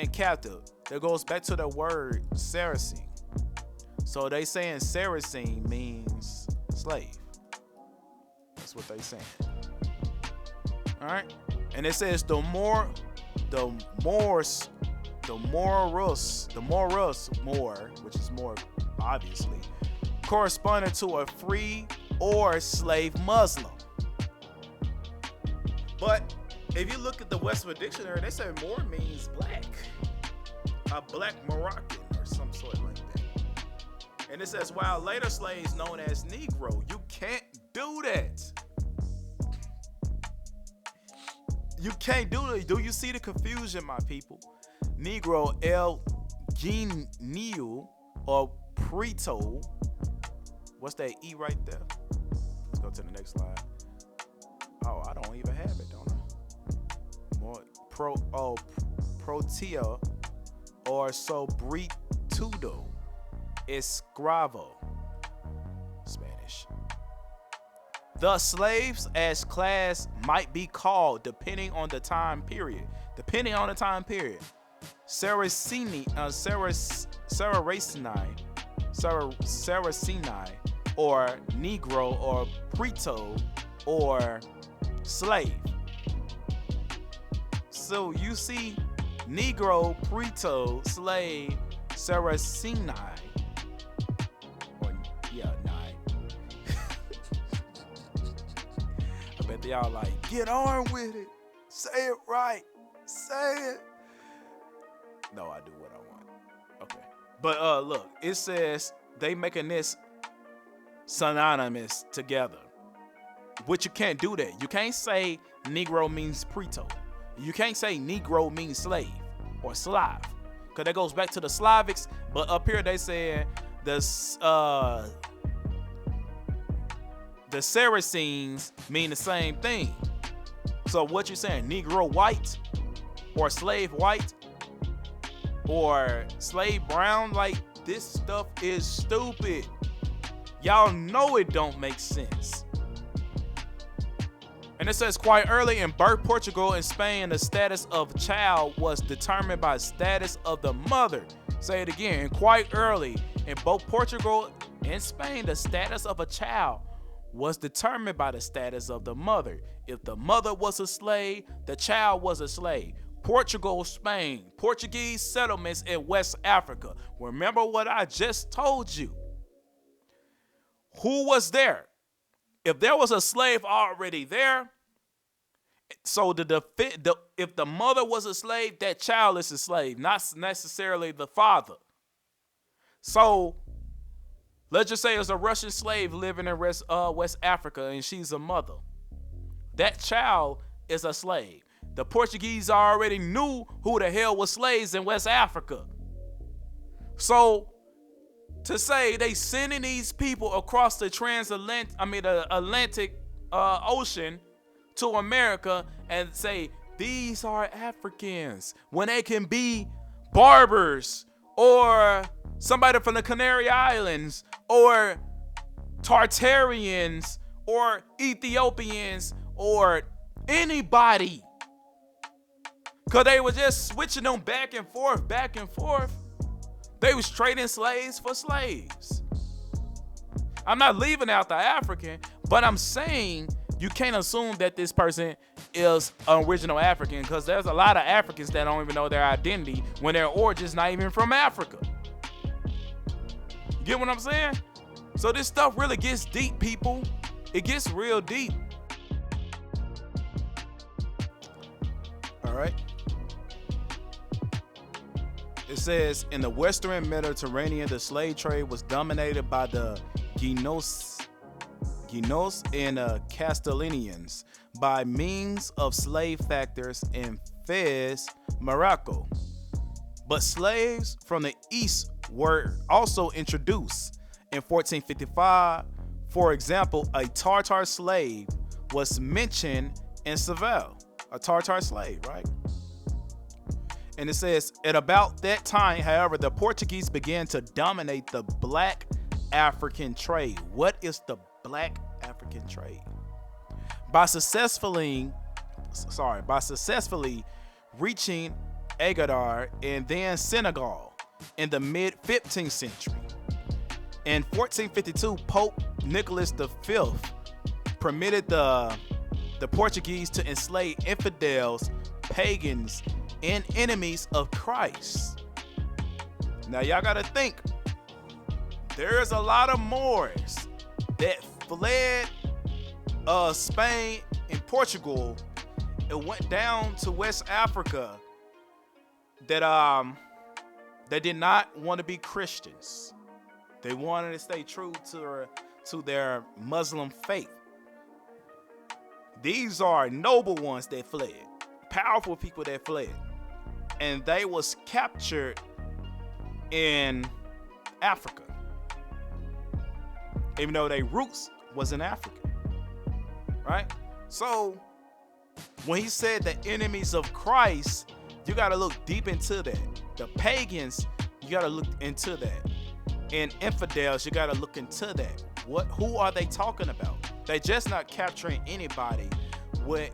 and captive. That goes back to the word Saracen. So they saying Saracen means slave. That's what they saying. All right, and it says the Moor, which is more obviously corresponding to a free or slave Muslim. But if you look at the Westwood Dictionary, they say Moor means black, a black Moroccan or some sort like that. And it says while later slaves known as Negro, you can't do that. You can't do it. Do you see the confusion, my people? Negro, El Genio, or Preto. What's that E right there? Let's go to the next slide. Oh, I don't even have it, don't I? More Proteo, or Sobritudo, Escravo, Spanish. The slaves as class might be called, depending on the time period. Saraceni, or Negro, or Preto, or slave. So you see Negro, Preto, slave, Saraceni, or nine. I bet y'all like, get on with it. Say it right. Say it. No, I do what I want. Okay. But look, it says they making this synonymous together. But you can't do that. You can't say Negro means Preto. You can't say Negro means slave or Slav, because that goes back to the Slavics. But up here they said the Saracens mean the same thing. So what you saying? Negro white, or slave white, or slave brown? Like, this stuff is stupid. Y'all know it don't make sense. And it says quite early in both Portugal and Spain, the status of child was determined by status of the mother. Say it again. Quite early in both Portugal and Spain, the status of a child was determined by the status of the mother. If the mother was a slave, the child was a slave. Portugal, Spain, Portuguese settlements in West Africa. Remember what I just told you. Who was there? If there was a slave already there, so if the mother was a slave, that child is a slave, not necessarily the father. So let's just say it's a Russian slave living in West Africa, and she's a mother. That child is a slave. The Portuguese already knew who the hell was slaves in West Africa. So to say they sending these people across the Atlantic Ocean to America and say these are Africans, when they can be barbers or somebody from the Canary Islands or Tartarians or Ethiopians or anybody, because they were just switching them back and forth. They was trading slaves for slaves. I'm not leaving out the African, but I'm saying you can't assume that this person is an original African, because there's a lot of Africans that don't even know their identity when their origin's not even from Africa. You get what I'm saying? So this stuff really gets deep, people. It gets real deep. All right. It says, in the Western Mediterranean, the slave trade was dominated by the Guinos and Castellanians by means of slave factors in Fez, Morocco. But slaves from the east were also introduced. In 1455, for example, a Tartar slave was mentioned in Seville. A Tartar slave, right? And it says, at about that time, however, the Portuguese began to dominate the black African trade. What is the black African trade? By successfully reaching Agadir and then Senegal in the mid-15th century. In 1452, Pope Nicholas V permitted the Portuguese to enslave infidels, pagans, and enemies of Christ. Now y'all gotta think, there's a lot of Moors that fled Spain and Portugal and went down to West Africa that did not want to be Christians. They wanted to stay true to their Muslim faith. These are noble ones that fled, powerful people that fled, and they was captured in Africa, even though their roots was in Africa, right? So when he said the enemies of Christ, you got to look deep into that. The pagans, you got to look into that. And infidels, you got to look into that. Who are they talking about? They just not capturing anybody with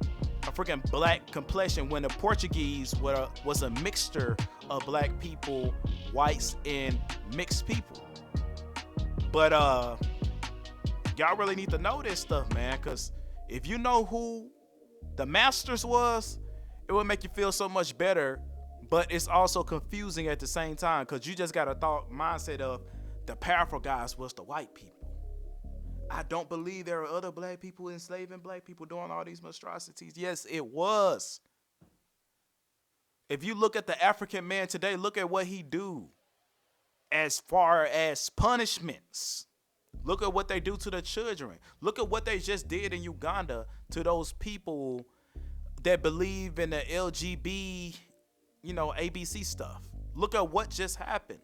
a freaking black complexion, when the Portuguese was a mixture of black people, whites, and mixed people. But y'all really need to know this stuff, man, because if you know who the masters was, it would make you feel so much better. But it's also confusing at the same time, because you just got a thought mindset of the powerful guys was the white people. I don't believe there are other black people enslaving black people doing all these monstrosities. Yes, it was. If you look at the African man today, look at what he do as far as punishments. Look at what they do to the children. Look at what they just did in Uganda to those people that believe in the LGB, ABC stuff. Look at what just happened.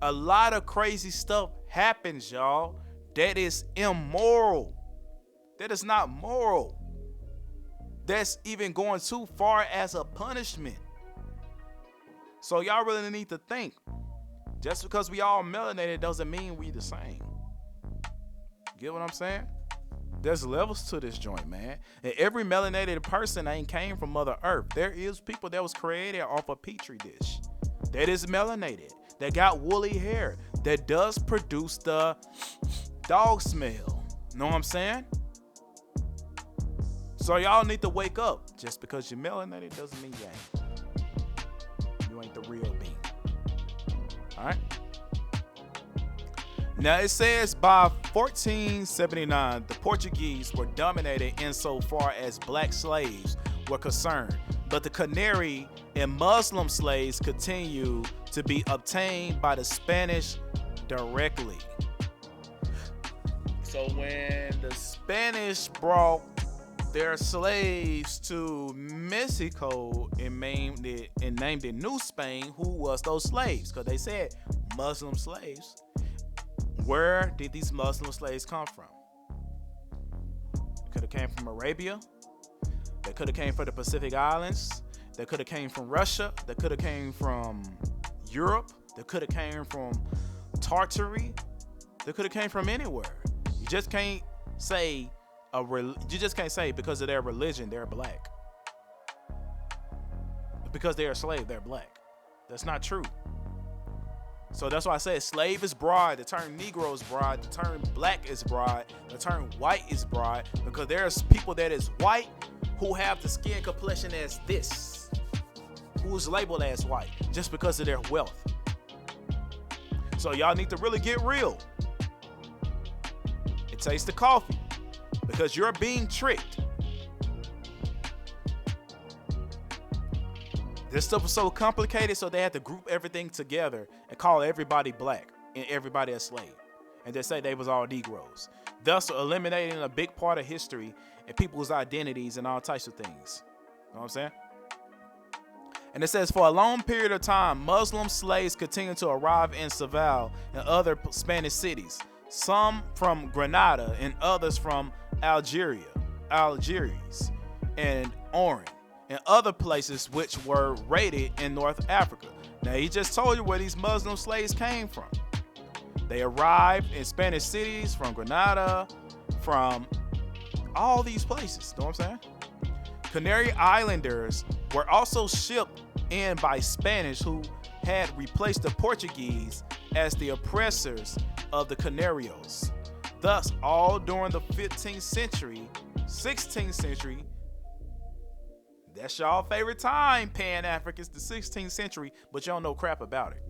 A lot of crazy stuff happens, y'all. That is immoral. That is not moral. That's even going too far as a punishment. So y'all really need to think. Just because we all melanated doesn't mean we the same. Get what I'm saying? There's levels to this joint, man. And every melanated person ain't came from Mother Earth. There is people that was created off a petri dish that is melanated, that got woolly hair, that does produce the dog smell. Know what I'm saying? So y'all need to wake up. Just because you're melanated doesn't mean you ain't. You ain't the real being. Alright? Now it says by 1479, the Portuguese were dominated insofar as black slaves were concerned, but the Canary and Muslim slaves continue to be obtained by the Spanish directly. So when the Spanish brought their slaves to Mexico and named it New Spain, who was those slaves? Because they said Muslim slaves. Where did these Muslim slaves come from? Could have came from Arabia. They could have came from the Pacific Islands. They could have came from Russia. They could have came from Europe. They could have came from Tartary. They could have came from anywhere. You just can't say because of their religion they're black. Because they're a slave, they're black. That's not true. So that's why I said slave is broad, the term Negro is broad, the term black is broad, the term white is broad, because there's people that is white who have the skin complexion as this, who's labeled as white just because of their wealth. So y'all need to really get real. It tastes the coffee because you're being tricked. This stuff was so complicated, so they had to group everything together and call everybody black and everybody a slave, and they say they was all Negroes, thus eliminating a big part of history and people's identities and all types of things. You know what I'm saying? And it says, for a long period of time, Muslim slaves continued to arrive in Seville and other Spanish cities, some from Granada and others from Algiers and Oran. and other places which were raided in North Africa. Now, he just told you where these Muslim slaves came from. They arrived in Spanish cities from Granada, from all these places. Know what I'm saying? Canary Islanders were also shipped in by Spanish, who had replaced the Portuguese as the oppressors of the Canarios. Thus, all during the 15th century, 16th century, that's y'all favorite time, Pan-Africans, the 16th century, but you don't know crap about it.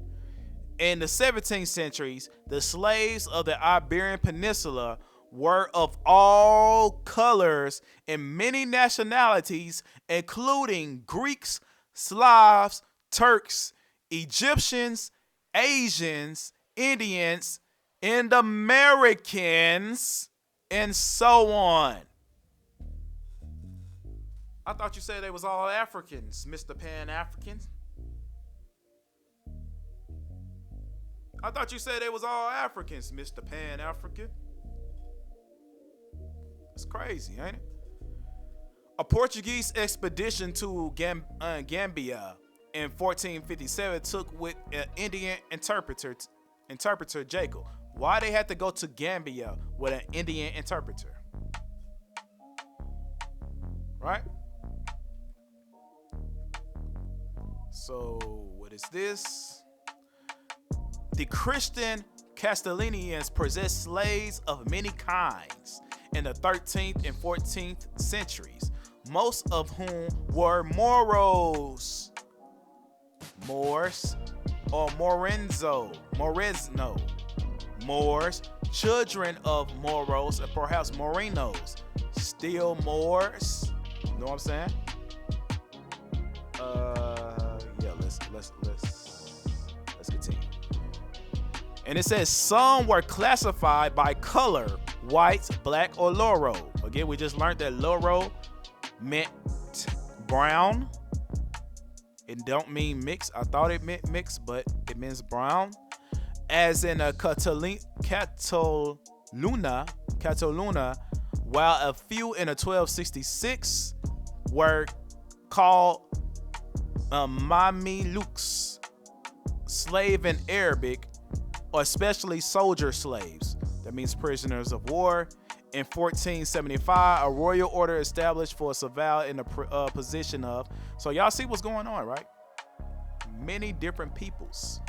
In the 17th centuries, the slaves of the Iberian Peninsula were of all colors and many nationalities, including Greeks, Slavs, Turks, Egyptians, Asians, Indians, and Americans, and so on. I thought you said they was all Africans, Mr. Pan-Africans. I thought you said they was all Africans, Mr. Pan-African. It's crazy, ain't it? A Portuguese expedition to Gambia in 1457 took with an Indian interpreter Jacob. Why they had to go to Gambia with an Indian interpreter? Right? So, what is this? The Christian Castilians possessed slaves of many kinds in the 13th and 14th centuries, most of whom were Moors or Morezno, Moors, children of Moros, and perhaps Morenos, still Moors. You know what I'm saying? Yeah, let's continue. And it says some were classified by color: white, black, or loro. Again, we just learned that loro meant brown. It don't mean mixed. I thought it meant mixed, but it means brown. As in a Cataluna, while a few in a 1266 were called Mamelukes, slave in Arabic, or especially soldier slaves. That means prisoners of war. In 1475, a royal order established for Savile in the position of. So y'all see what's going on, right? Many different peoples.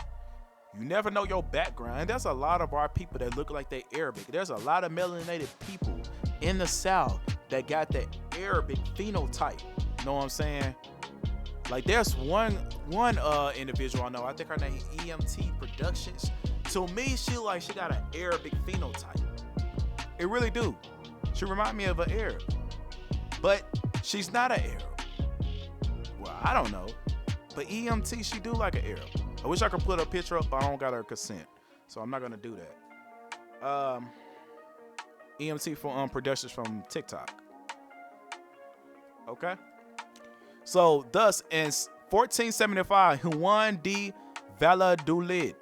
You never know your background. And there's a lot of our people that look like they Arabic. There's a lot of melanated people in the South that got that Arabic phenotype. You know what I'm saying? Like there's one individual I know. I think her name is EMT Productions. To me, she got an Arabic phenotype. It really do. She remind me of an Arab, but she's not an Arab. Well, I don't know, but EMT, she do like an Arab. I wish I could put a picture up, but I don't got her consent, so I'm not gonna do that. EMT for Productions from TikTok. Okay. So thus in 1475, Juan de Valladolid.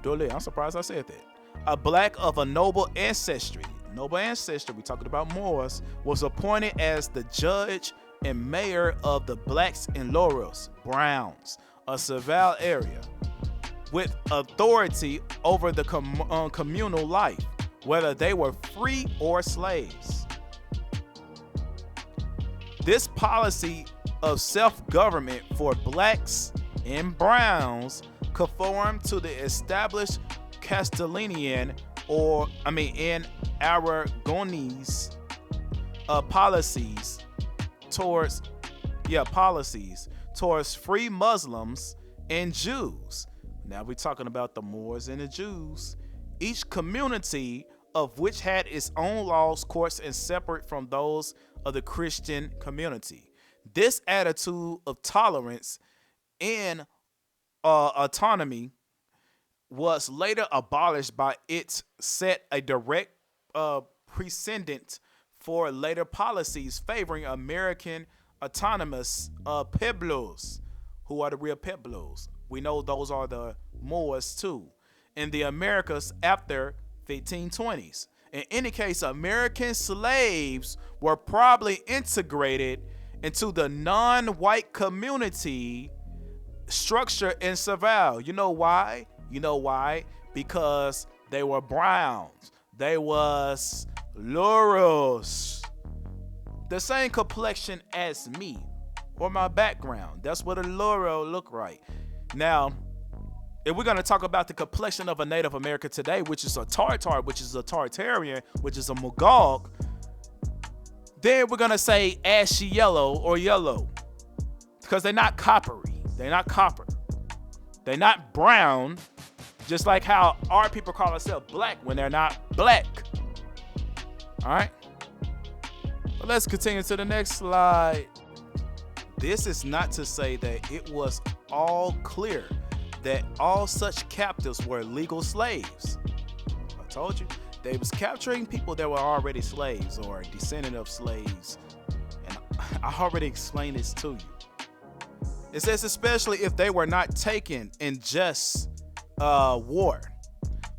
I'm surprised I said that. A black of a noble ancestry, we talking about Moors, was appointed as the judge and mayor of the blacks in Loros, Browns, a Savile area, with authority over the communal life, whether they were free or slaves. This policy of self-government for blacks and browns conformed to the established Castilian in Aragonese policies towards free Muslims and Jews. Now we're talking about the Moors and the Jews. Each community of which had its own laws, courts, and separate from those of the Christian community. This attitude of tolerance and autonomy was later abolished by it set a direct precedent for later policies favoring American autonomous pueblos. Who are the real pueblos? We know those are the Moors too. In the Americas after 1520s. In any case, American slaves were probably integrated into the non-white community structure in Savile. You know why? Because they were browns. They was Lauros. The same complexion as me or my background. That's what a Lauro look like. Now, if we're going to talk about the complexion of a Native American today, which is a Tartar, which is a Tartarian, which is a Magog, then we're going to say ashy yellow or yellow. Because they're not coppery. They're not copper. They're not brown, just like how our people call themselves black when they're not black. All right? But let's continue to the next slide. This is not to say that it was all clear that all such captives were legal slaves. I told you, they was capturing people that were already slaves or descendant of slaves. And I already explained this to you. It says especially if they were not taken in just war,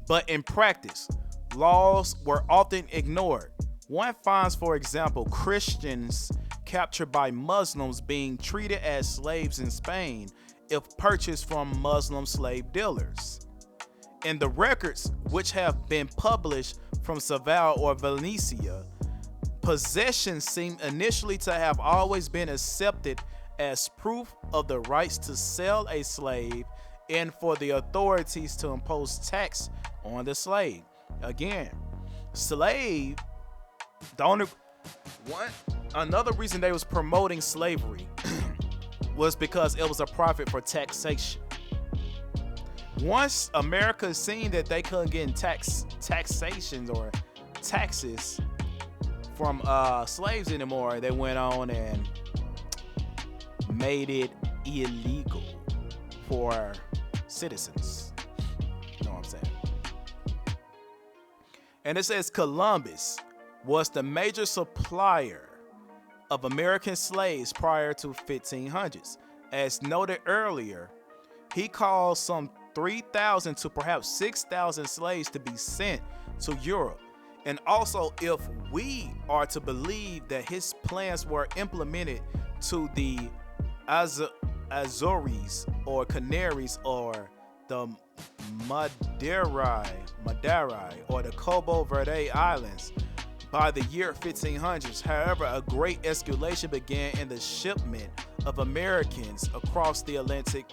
but in practice, laws were often ignored. One finds, for example, Christians captured by Muslims being treated as slaves in Spain if purchased from Muslim slave dealers. In the records which have been published from Seville or Valencia, possession seem initially to have always been accepted as proof of the rights to sell a slave and for the authorities to impose tax on the slave. Again, slave, another reason they was promoting slavery was because it was a profit for taxation. Once America seen that they couldn't get taxations or taxes from slaves anymore, they went on and made it illegal for citizens. You know what I'm saying? And it says Columbus was the major supplier of American slaves prior to 1500s. As noted earlier, he caused some 3,000 to perhaps 6,000 slaves to be sent to Europe. And also, if we are to believe that his plans were implemented to the Azores or Canaries or the Madeira or the Cabo Verde Islands by the year 1500s. However, a great escalation began in the shipment of Americans across the Atlantic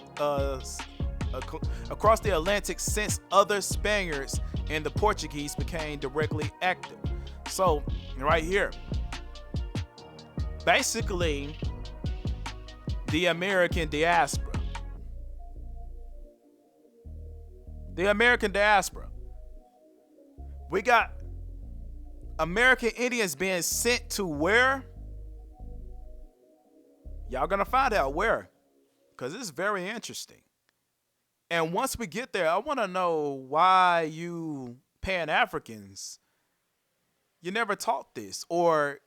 since other Spaniards and the Portuguese became directly active. So right here, basically the American diaspora. We got American Indians being sent to where? Y'all gonna find out where, because it's very interesting. And once we get there, I want to know why you Pan-Africans, you never taught this, or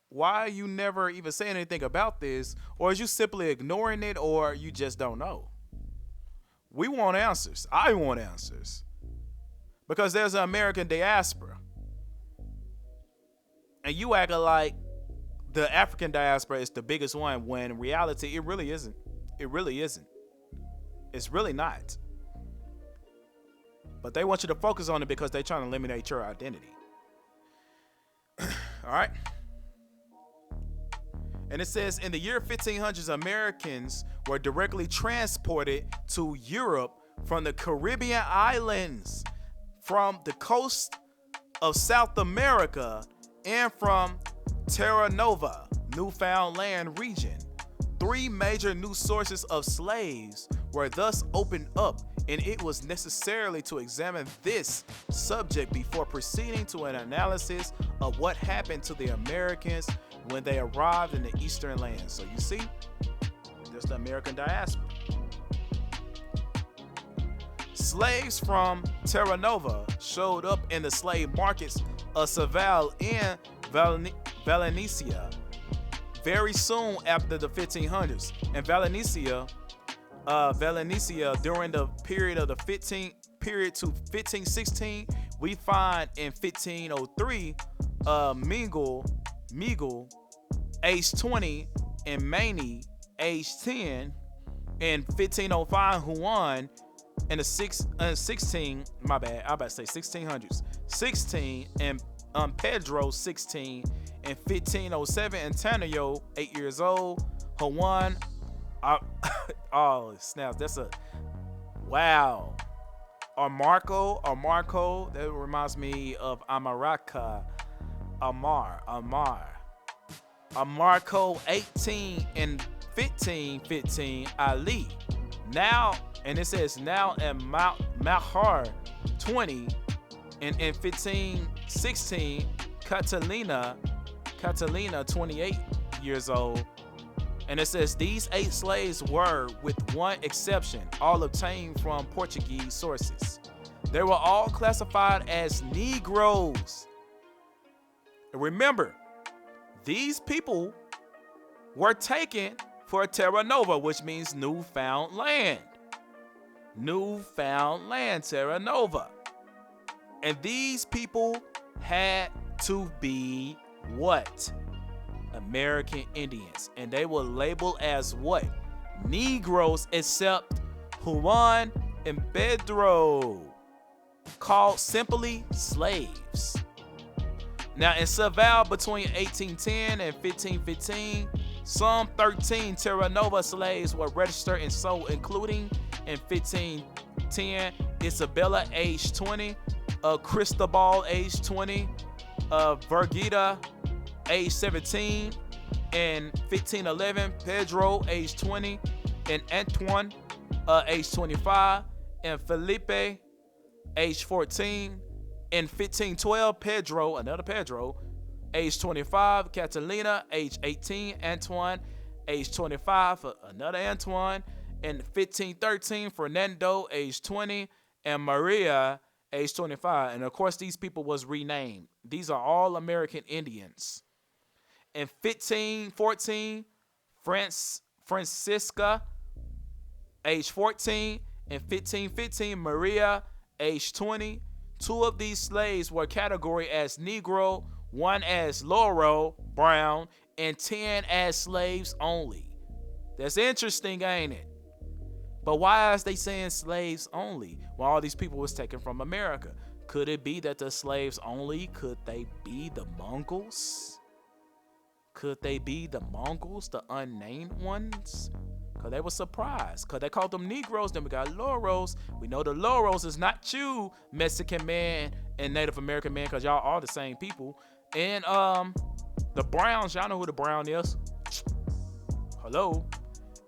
why you never even say anything about this, or is you simply ignoring it, or you just don't know? We want answers. I want answers. Because there's an American diaspora. And you acting like the African diaspora is the biggest one, when in reality, it really isn't. It really isn't. It's really not. But they want you to focus on it because they're trying to eliminate your identity. All right. And it says in the year 1500s, Americans were directly transported to Europe from the Caribbean islands, from the coast of South America, and from Terra Nova, Newfoundland region. 3 major new sources of slaves were thus opened up, and it was necessary to examine this subject before proceeding to an analysis of what happened to the Americans when they arrived in the eastern lands. So you see, there's the American diaspora. Slaves from Terra Nova showed up in the slave markets of Seville and Valencia very soon after the 1500s. And Valencia during the period of the 1516, we find in 1503 Miguel age 20, and Manny, age 10. In 1505, Juan in the 16, my bad, I about to say 1600s, 16, and Pedro, 16, in 1507, Antonio, 8 years old, Juan, oh snaps, that's a, wow, Amarco, that reminds me of Amaraka, Amarco, 18, and 1515, Ali. Now, and it says now in Mahar, 20, and in 1516, Catalina, 28 years old. And it says these 8 slaves were, with one exception, all obtained from Portuguese sources. They were all classified as Negroes. And remember, these people were taken for Terra Nova, which means newfound land. Newfound land, Terra Nova. And these people had to be what? American Indians. And they were labeled as what? Negroes, except Juan and Pedro, called simply slaves. Now in Savile, between 1810 and 1515, some 13 Terra Nova slaves were registered and sold, including in 1510, Isabella, age 20, Cristobal, age 20, Vergita, age 17, in 1511, Pedro, age 20, and Antoine, age 25, and Felipe, age 14, in 1512, Pedro, another Pedro, age 25, Catalina, age 18, Antoine, age 25, another Antoine, in 1513, Fernando, age 20, and Maria, age 25. And of course, these people was renamed. These are all American Indians. In 1514, Francisca, age 14, in 1515, Maria, age 20. 2 of these slaves were categorized as Negro, 1 as Laurel, brown, and 10 as slaves only. That's interesting, ain't it? But why is they saying slaves only while all these people was taken from America? Could it be that the slaves only, could they be the Mongols? Could they be the Mongols, the unnamed ones? Because they were surprised. Because they called them Negroes. Then we got Laurels. We know the Laurels is not you, Mexican man and Native American man, because y'all are the same people. And the Browns, y'all know who the Brown is. Hello.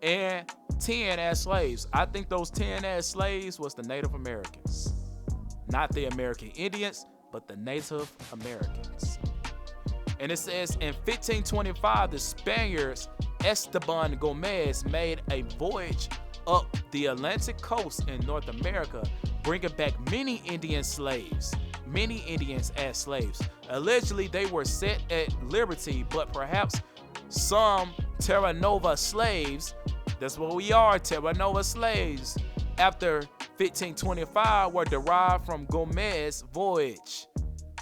And 10 as slaves. I think those 10 as slaves was the Native Americans. Not the American Indians, but the Native Americans. And it says in 1525, the Spaniards Esteban Gomez made a voyage up the Atlantic coast in North America, bringing back many Indian slaves, many Indians as slaves. Allegedly, they were set at liberty, but perhaps some Terra Nova slaves, that's what we are, Terra Nova slaves, after 1525 were derived from Gomez's voyage.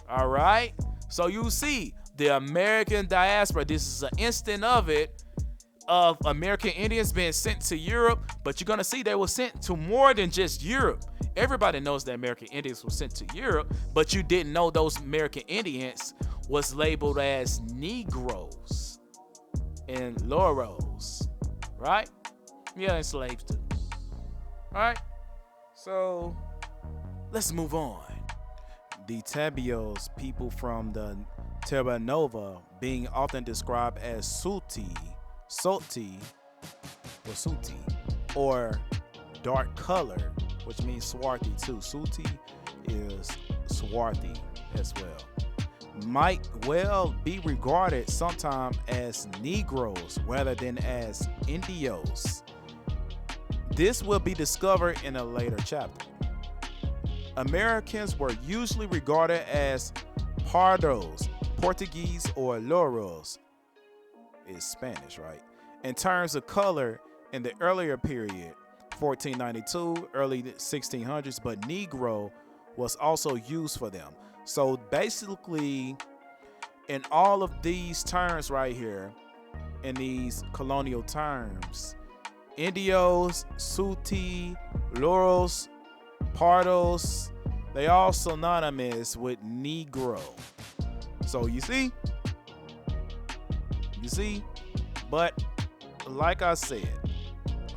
All right, so you see the American diaspora, this is an instant of it, of American Indians being sent to Europe, but you're gonna see they were sent to more than just Europe. Everybody knows that American Indians were sent to Europe, but you didn't know those American Indians was labeled as Negroes and Laurels, right? Yeah, and slaves too. All right, so let's move on. The Tabios, people from the Terra Nova, being often described as Sulti, or dark color, which means swarthy too. Sulti is swarthy as well. Might well be regarded sometime as Negroes rather than as Indios. This will be discovered in a later chapter. Americans were usually regarded as Pardos, Portuguese, or Laurels is Spanish, right? In terms of color in the earlier period, 1492, early 1600s, but Negro was also used for them. So basically, in all of these terms right here, in these colonial terms. Indios, Suti, Loros, Pardos, they all synonymous with Negro. So you see, but like I said,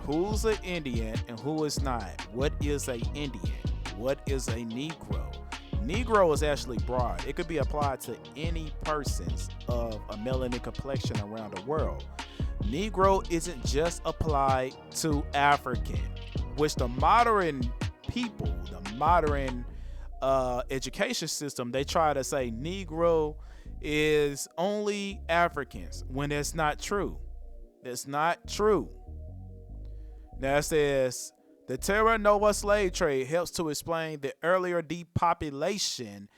who's an Indian and who is not? What is a Indian? What is a Negro? Negro is actually broad. It could be applied to any persons of a melanin complexion around the world. Negro isn't just applied to African, which the modern people, the modern education system, they try to say Negro is only Africans when it's not true. That's not true. Now it says, the Terra Nova slave trade helps to explain the earlier depopulation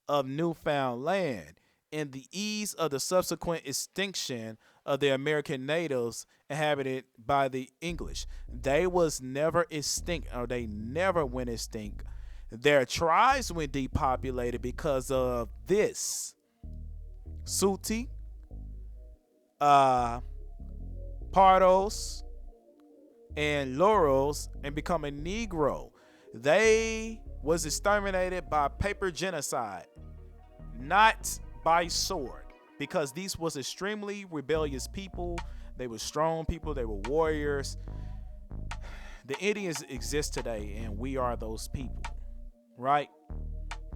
of Newfoundland and the ease of the subsequent extinction of the American natives inhabited by the English. They was never extinct, or they never went extinct. Their tribes went depopulated because of this. Suti, Pardos, and Loros, and becoming Negro. They was exterminated by paper genocide, not by sword, because these was extremely rebellious people. They were strong people. They were warriors. The Indians exist today, and we are those people, right?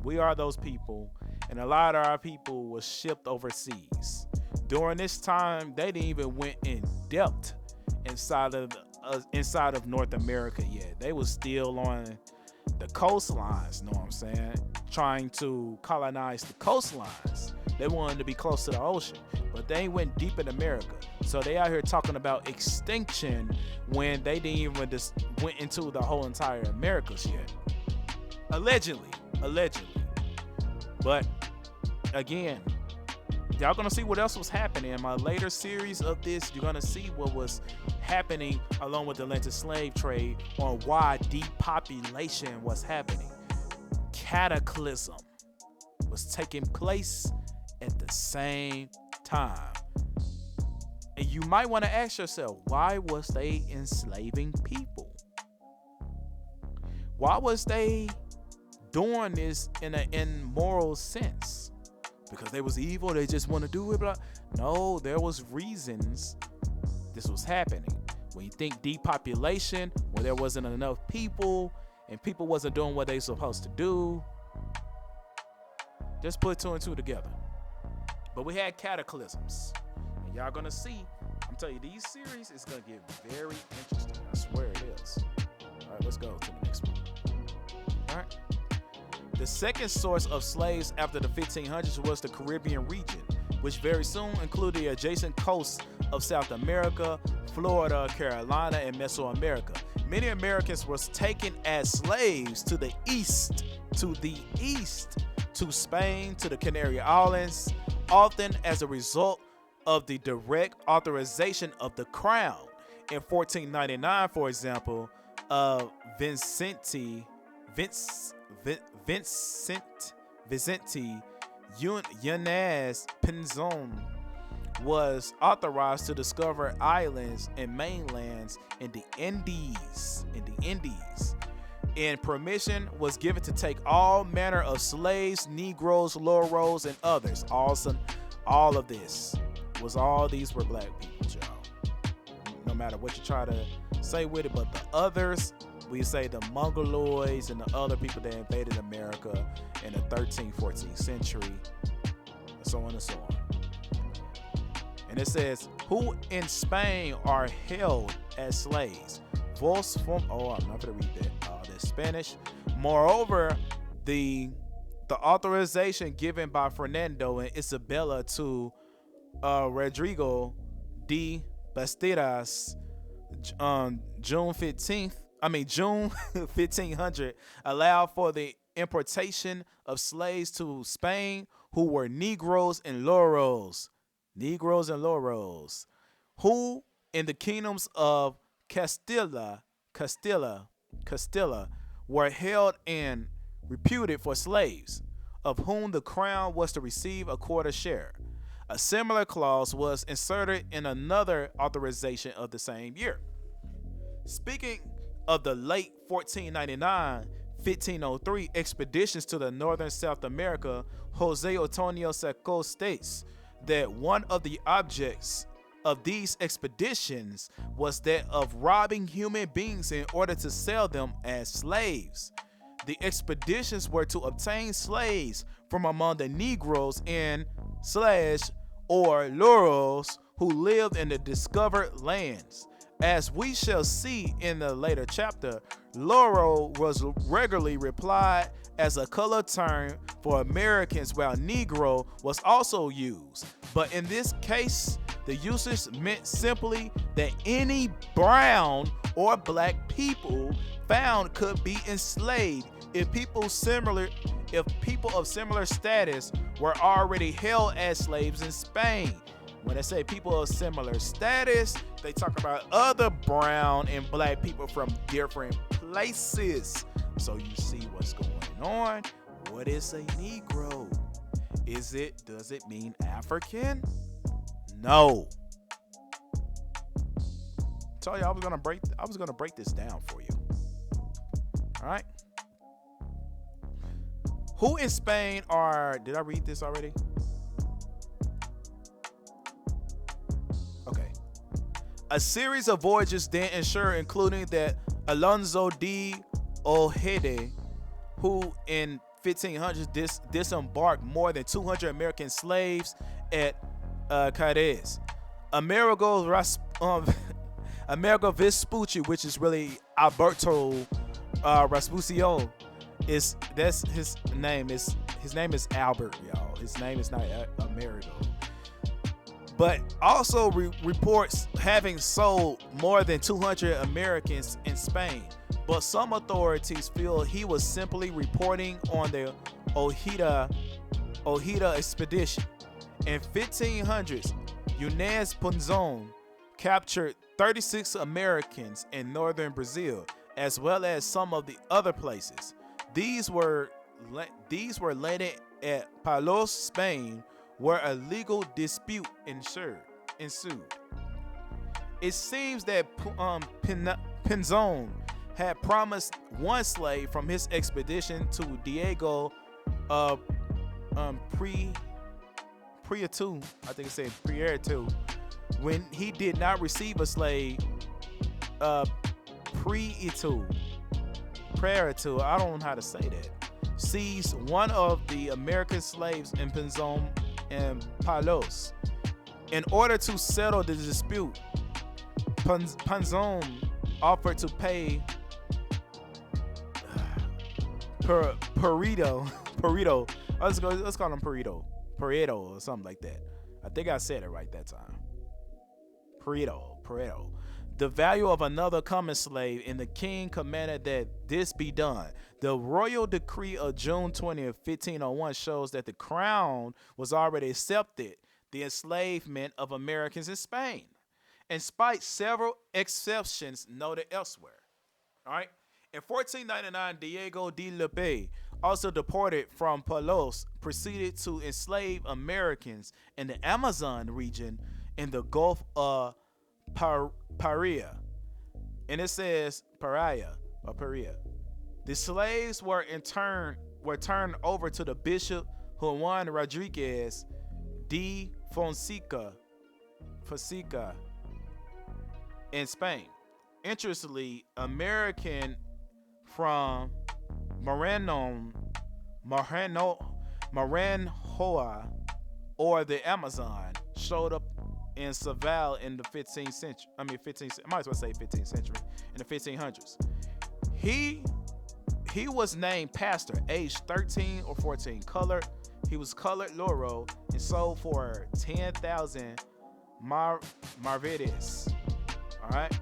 We are those people, and a lot of our people was shipped overseas. During this time, they didn't even went in depth inside of North America yet. They was still on the coastlines, know what I'm saying? Trying to colonize the coastlines. They wanted to be close to the ocean, but they went deep in America. So they out here talking about extinction when they didn't even just went into the whole entire Americas yet. Allegedly. But again, y'all gonna see what else was happening in my later series of this. You're gonna see what was happening along with the Atlantic slave trade on why depopulation was happening. Cataclysm was taking place at the same time. And you might want to ask yourself, why was they enslaving people? Why was they doing this in an immoral sense? Because they was evil, they just want to do it. Blah. No, there was reasons this was happening. When you think depopulation, when there wasn't enough people and people wasn't doing what they supposed to do, just put two and two together. But we had cataclysms, and y'all gonna see. I'm telling you, these series is gonna get very interesting. I swear it is. All right, let's go to the next one. All right. The second source of slaves after the 1500s was the Caribbean region, which very soon included the adjacent coasts of South America, Florida, Carolina, and Mesoamerica. Many Americans were taken as slaves to the east, to Spain, to the Canary Islands, often as a result of the direct authorization of the crown. In 1499, for example, Vicente Yanez Pinzon was authorized to discover islands and mainlands in the Indies. And permission was given to take all manner of slaves, Negroes, Loros, and others. All of this was all these were black people, y'all. No matter what you try to say with it, but the others, we say the Mongoloids and the other people that invaded America in the 13th, 14th century, and so on and so on. And it says, who in Spain are held as slaves? I'm not going to read that. That's Spanish. Moreover, the authorization given by Fernando and Isabella to Rodrigo de Bastidas, June 1500, allowed for the importation of slaves to Spain who were Negroes and Loros, who in the kingdoms of Castilla were held and reputed for slaves, of whom the crown was to receive a quarter share. A similar clause was inserted in another authorization of the same year. Speaking of the late 1403 expeditions to the northern South America, Jose Antonio Seco states that one of the objects of these expeditions was that of robbing human beings in order to sell them as slaves. The expeditions were to obtain slaves from among the Negroes in or Loros who lived in the discovered lands. As we shall see in the later chapter, Loro was regularly replied as a color term for Americans, while Negro was also used. But in this case, the usage meant simply that any brown or black people found could be enslaved if people of similar status were already held as slaves in Spain. When they say people of similar status, they talk about other brown and black people from different places. So you see what's going on. What is a Negro? Does it mean African? No. I told you I was gonna break this down for you. All right. Who in Spain are? Did I read this already? Okay. A series of voyages then ensured, including that Alonso de Ojeda, who in 1500s disembarked more than 200 American slaves at Cadiz. Amerigo Vespucci, which is really Alberto Vespucci, that's his name is Albert, y'all. His name is not Amerigo. But also reports having sold more than 200 Americans in Spain. But some authorities feel he was simply reporting on the Ojeda expedition. In 1500s, Enes Pinzon captured 36 Americans in northern Brazil, as well as some of the other places. These were landed at Palos, Spain, where a legal dispute ensued. It seems that Pinzon had promised one slave from his expedition to Diego Prieto, I think it said Prieto, when he did not receive a slave. Prieto, I don't know how to say that, seized one of the American slaves in Pinzon and Palos. In order to settle the dispute, Pinzon offered to pay Pareto. Let's call him Pareto or something like that. I think I said it right that time. Pareto. The value of another common slave, and the king commanded that this be done. The royal decree of June 20th, 1501 shows that the crown was already accepted the enslavement of Americans in Spain, in spite several exceptions noted elsewhere. All right. In 1499, Diego de Lepe, also deported from Palos, proceeded to enslave Americans in the Amazon region in the Gulf of Paria. And it says Paria. The slaves were turned over to the Bishop Juan Rodriguez de Fonseca in Spain. Interestingly, American from Maranhão or the Amazon showed up in Seville in the 15th century. I might as well say 15th century, in the 1500s. He was named pastor, aged 13 or 14, colored. He was colored Loro and sold for 10,000 maravedis. All right.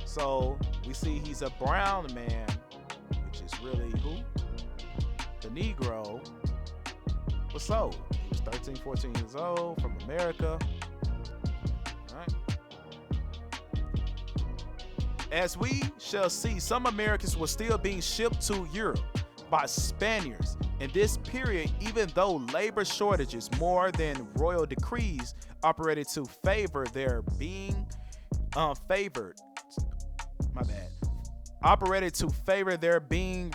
So we see he's a brown man, which is really who? The Negro was sold. He was 13, 14 years old from America. As we shall see, some Americans were still being shipped to Europe by Spaniards In this period, even though labor shortages more than royal decrees operated to favor their being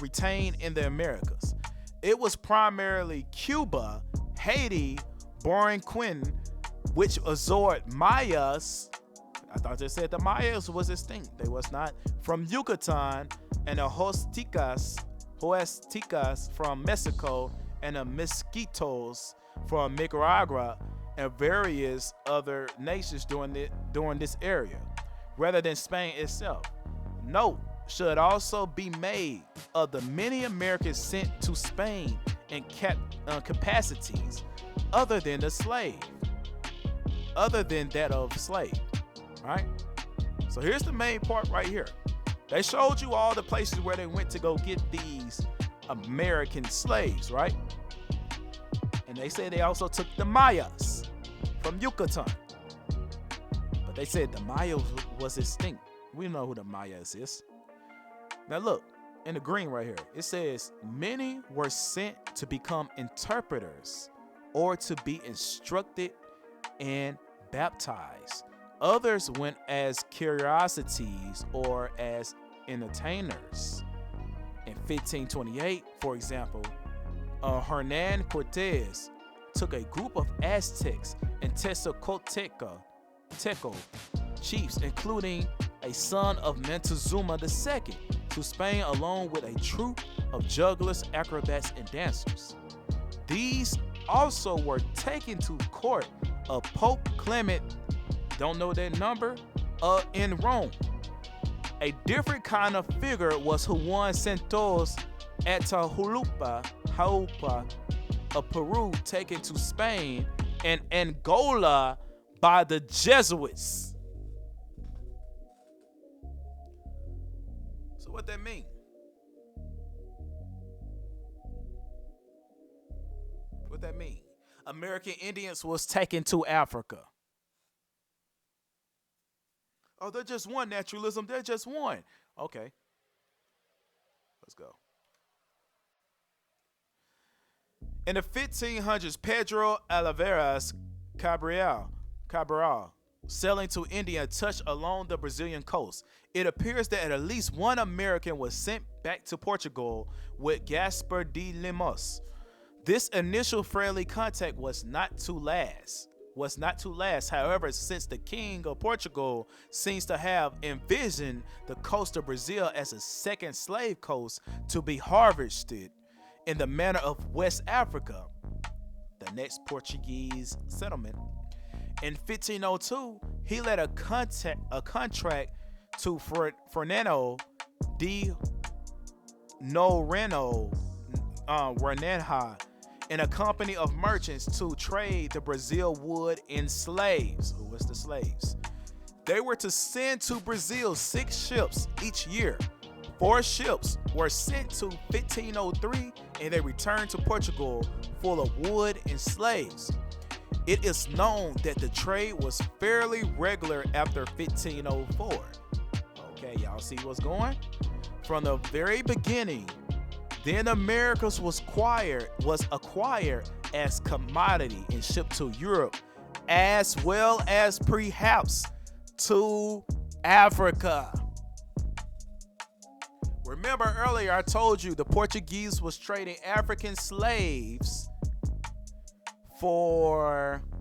retained in the Americas. It was primarily Cuba, Haiti, Borinquin, which absorbed Mayas. I thought they said the Mayas was extinct. They was not. From Yucatan, and the Huastecas from Mexico, and the Mosquitos from Nicaragua, and various other nations during this area, rather than Spain itself. Note should also be made of the many Americans sent to Spain in capacities other than that of slave. Right? So here's the main part right here. They showed you all the places where they went to go get these American slaves, right? And they said they also took the Mayas from Yucatan. But they said the Mayas was extinct. We know who the Mayas is. Now look, in the green right here, it says many were sent to become interpreters or to be instructed and baptized. Others went as curiosities or as entertainers. In 1528, for example, Hernan Cortez took a group of Aztecs and Teco chiefs, including a son of Montezuma II, to Spain along with a troupe of jugglers, acrobats, and dancers. These also were taken to court of Pope Clement, don't know that number, in Rome. A different kind of figure was Juan Santos Atahualpa of Peru, taken to Spain and Angola by the Jesuits. So what that mean? What that mean? American Indians was taken to Africa. Oh, they're just one, naturalism. They're just one. Okay. Let's go. In the 1500s, Pedro Alvarez Cabral, sailing to India, touched along the Brazilian coast. It appears that at least one American was sent back to Portugal with Gaspar de Lemos. This initial friendly contact was not to last. However, since the King of Portugal seems to have envisioned the coast of Brazil as a second slave coast to be harvested in the manner of West Africa, the next Portuguese settlement, in 1502, he led a contract to Fernando de Noronha and a company of merchants to trade the Brazil wood in slaves. Who was the slaves? They were to send to Brazil 6 ships each year. 4 ships were sent to 1503 and they returned to Portugal full of wood and slaves. It is known that the trade was fairly regular after 1504. Okay, y'all see what's going? From the very beginning, then Americas was acquired as commodity and shipped to Europe, as well as perhaps to Africa. Remember earlier I told you the Portuguese was trading African slaves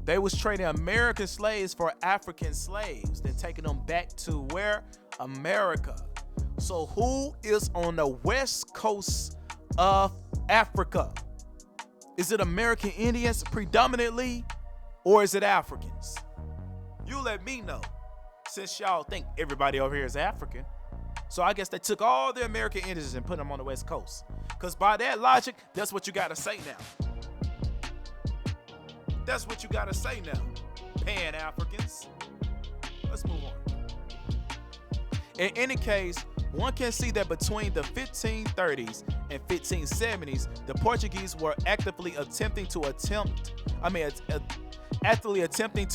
they was trading American slaves for African slaves, then taking them back to where? America. So who is on the west coast of Africa? Is it American Indians predominantly, or is it Africans? You let me know, since y'all think everybody over here is African. So I guess they took all the American Indians and put them on the west coast. Because by that logic, that's what you gotta say now. That's what you gotta say now, Pan-Africans. Let's move on. In any case, one can see that between the 1530s and 1570s, the Portuguese were actively attempting to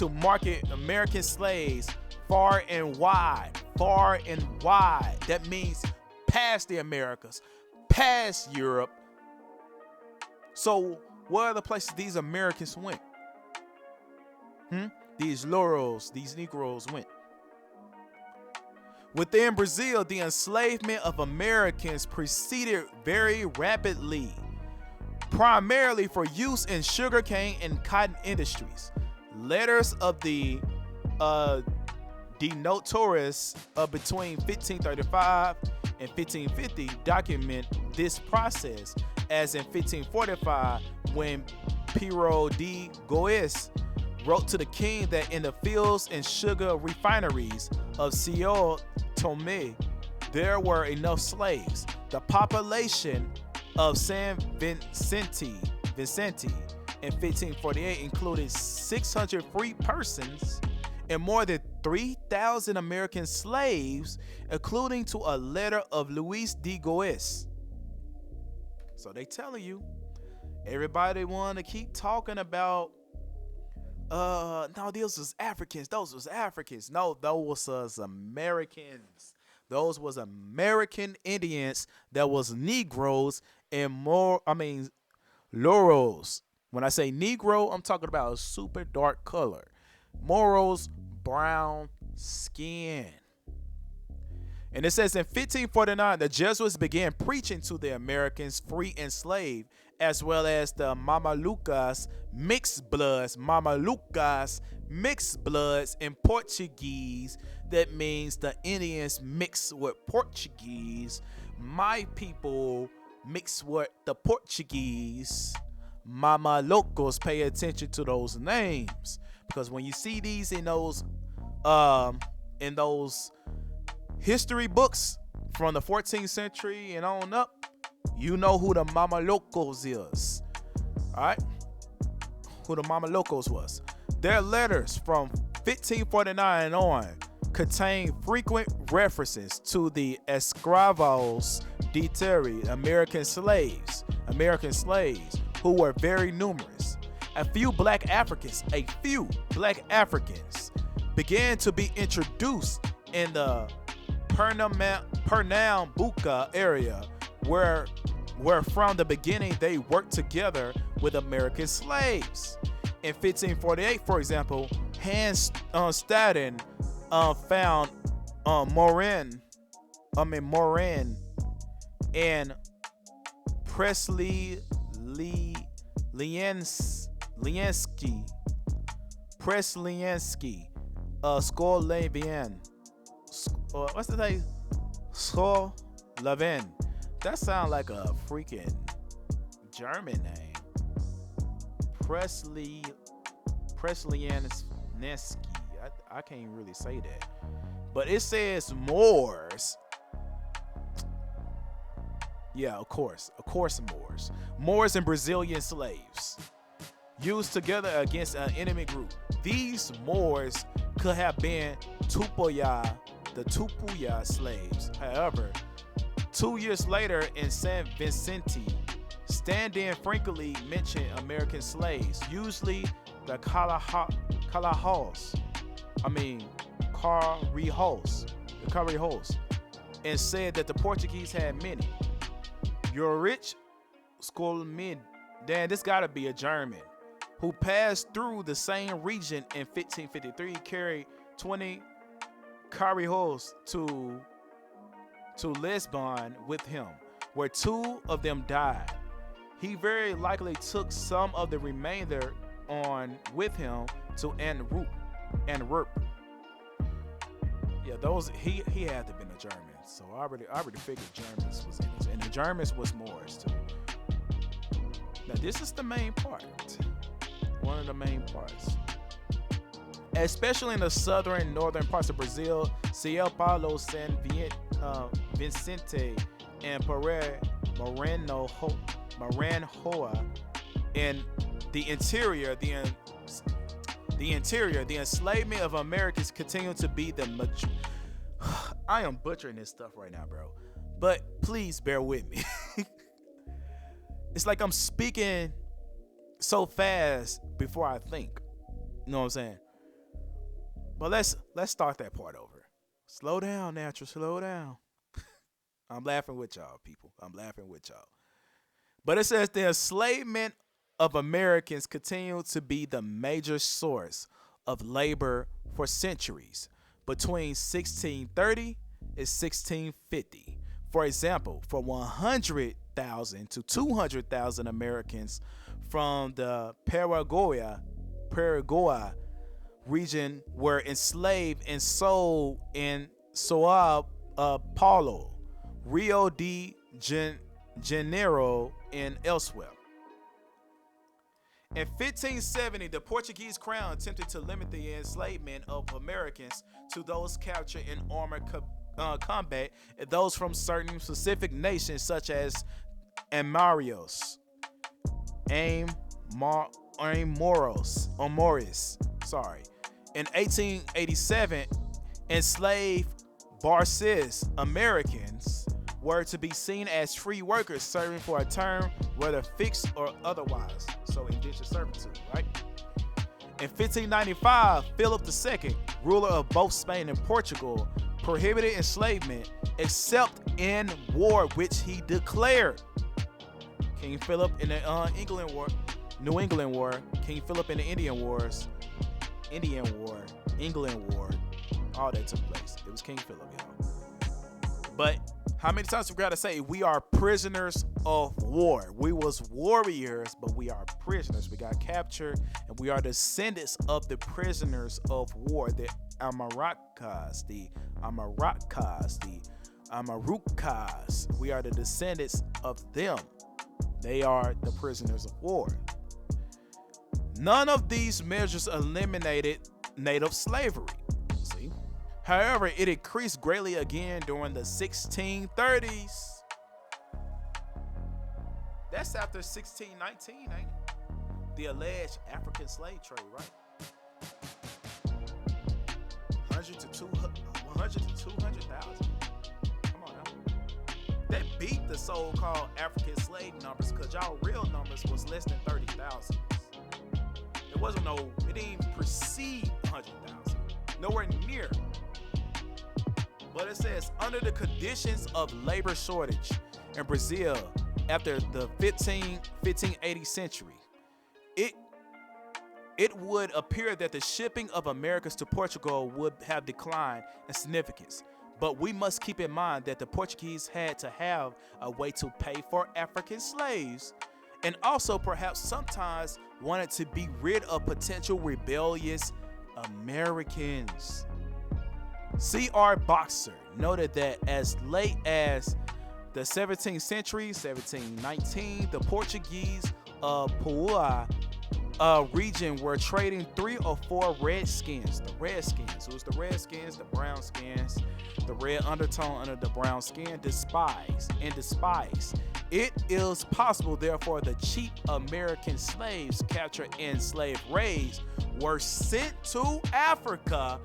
market American slaves far and wide. That means past the Americas, past Europe, So where are the places these Americans went? These Laurels, these Negroes went. Within Brazil, the enslavement of Americans proceeded very rapidly, primarily for use in sugarcane and cotton industries. Letters of the Notaris between 1535 and 1550 document this process, as in 1545 when Pero de Goes wrote to the king that in the fields and sugar refineries of Sao Tome there were enough slaves. The population of San Vicente in 1548 included 600 free persons and more than 3,000 American slaves, including to a letter of Luis de Goes. So they telling you, everybody want to keep talking about, no, those was Africans. Those was Africans. No, those was Americans. Those was American Indians that was Negroes and Laurels. When I say Negro, I'm talking about a super dark color. Moros, brown skin. And it says in 1549, the Jesuits began preaching to the Americans free and slave, as well as the Mamalucas, mixed bloods, in Portuguese. That means the Indians mixed with Portuguese. My people mixed with the Portuguese. Mamalocos, pay attention to those names, because when you see these in those history books from the 14th century and on up, you know who the Mamalocos is. Alright? Who the Mamalocos was. Their letters from 1549 on contain frequent references to the escravos de terre, American slaves, who were very numerous. A few black Africans began to be introduced in the Pernambuco area, where from the beginning they worked together with American slaves. In 1548, for example, Hans Staden found Morin and Presley Liensky, Skolavian. What's the name? Skolavian. That sounds like a freaking German name. Presliansky. I can't really say that. But it says Moors. Yeah, of course Moors. Moors and Brazilian slaves used together against an enemy group. These Moors could have been the Tupuya slaves. However, 2 years later in San Vicente, Stand-in frequently mentioned American slaves, usually the Carrijos, and said that the Portuguese had many. Ulrich Skolmid, damn, this gotta be a German, who passed through the same region in 1553, carried 20 Carrijos to Lisbon with him, where 2 of them died. He very likely took some of the remainder on with him to Antwerp. Yeah, those he had to have been a German. So I already figured Germans was in it, and the Germans was Moors too. Now this is the main part. One of the main parts. Especially in the southern and northern parts of Brazil, São Paulo, San Vicente, and Maranhão, in the interior, the enslavement of Americans continued to be the I am butchering this stuff right now, bro, but please bear with me. It's like I'm speaking so fast before I think. You know what I'm saying? But let's start that part over. Slow down, Natural. Slow down. I'm laughing with y'all, people. I'm laughing with y'all. But it says the enslavement of Americans continued to be the major source of labor for centuries between 1630 and 1650. For example, for 100,000 to 200,000 Americans from the Paraguay region were enslaved and sold in Sao Paulo, Rio de Janeiro, and elsewhere. In 1570, the Portuguese crown attempted to limit the enslavement of Americans to those captured in armed combat and those from certain specific nations such as Amarios, Moros. In 1887, enslaved Barces Americans were to be seen as free workers serving for a term, whether fixed or otherwise. So indentured servitude, right? In 1595, Philip II, ruler of both Spain and Portugal, prohibited enslavement except in war, which he declared. King Philip in the New England War, King Philip in the Indian War, England War, all that took place. It was King Philip, y'all. But how many times we gotta say we are prisoners of war? We was warriors, but we are prisoners. We got captured, and we are descendants of the prisoners of war, the Amarucas. We are the descendants of them. They are the prisoners of war. None of these measures eliminated native slavery. See? However, it increased greatly again during the 1630s. That's after 1619, ain't it? The alleged African slave trade, right? 100 to 200,000. Come on now. That beat the so-called African slave numbers, because y'all real numbers was less than 30,000. It didn't even precede 100,000. Nowhere near. But it says, under the conditions of labor shortage in Brazil after the 1580 century, it would appear that the shipping of Americans to Portugal would have declined in significance. But we must keep in mind that the Portuguese had to have a way to pay for African slaves, and also perhaps sometimes wanted to be rid of potential rebellious Americans. C.R. Boxer noted that as late as the 17th century, 1719, the Portuguese of Puua region were trading 3 or 4 redskins. The redskins. It was the redskins, the brown skins, the red undertone under the brown skin, despised. It is possible, therefore, the cheap American slaves captured in slave raids were sent to Africa.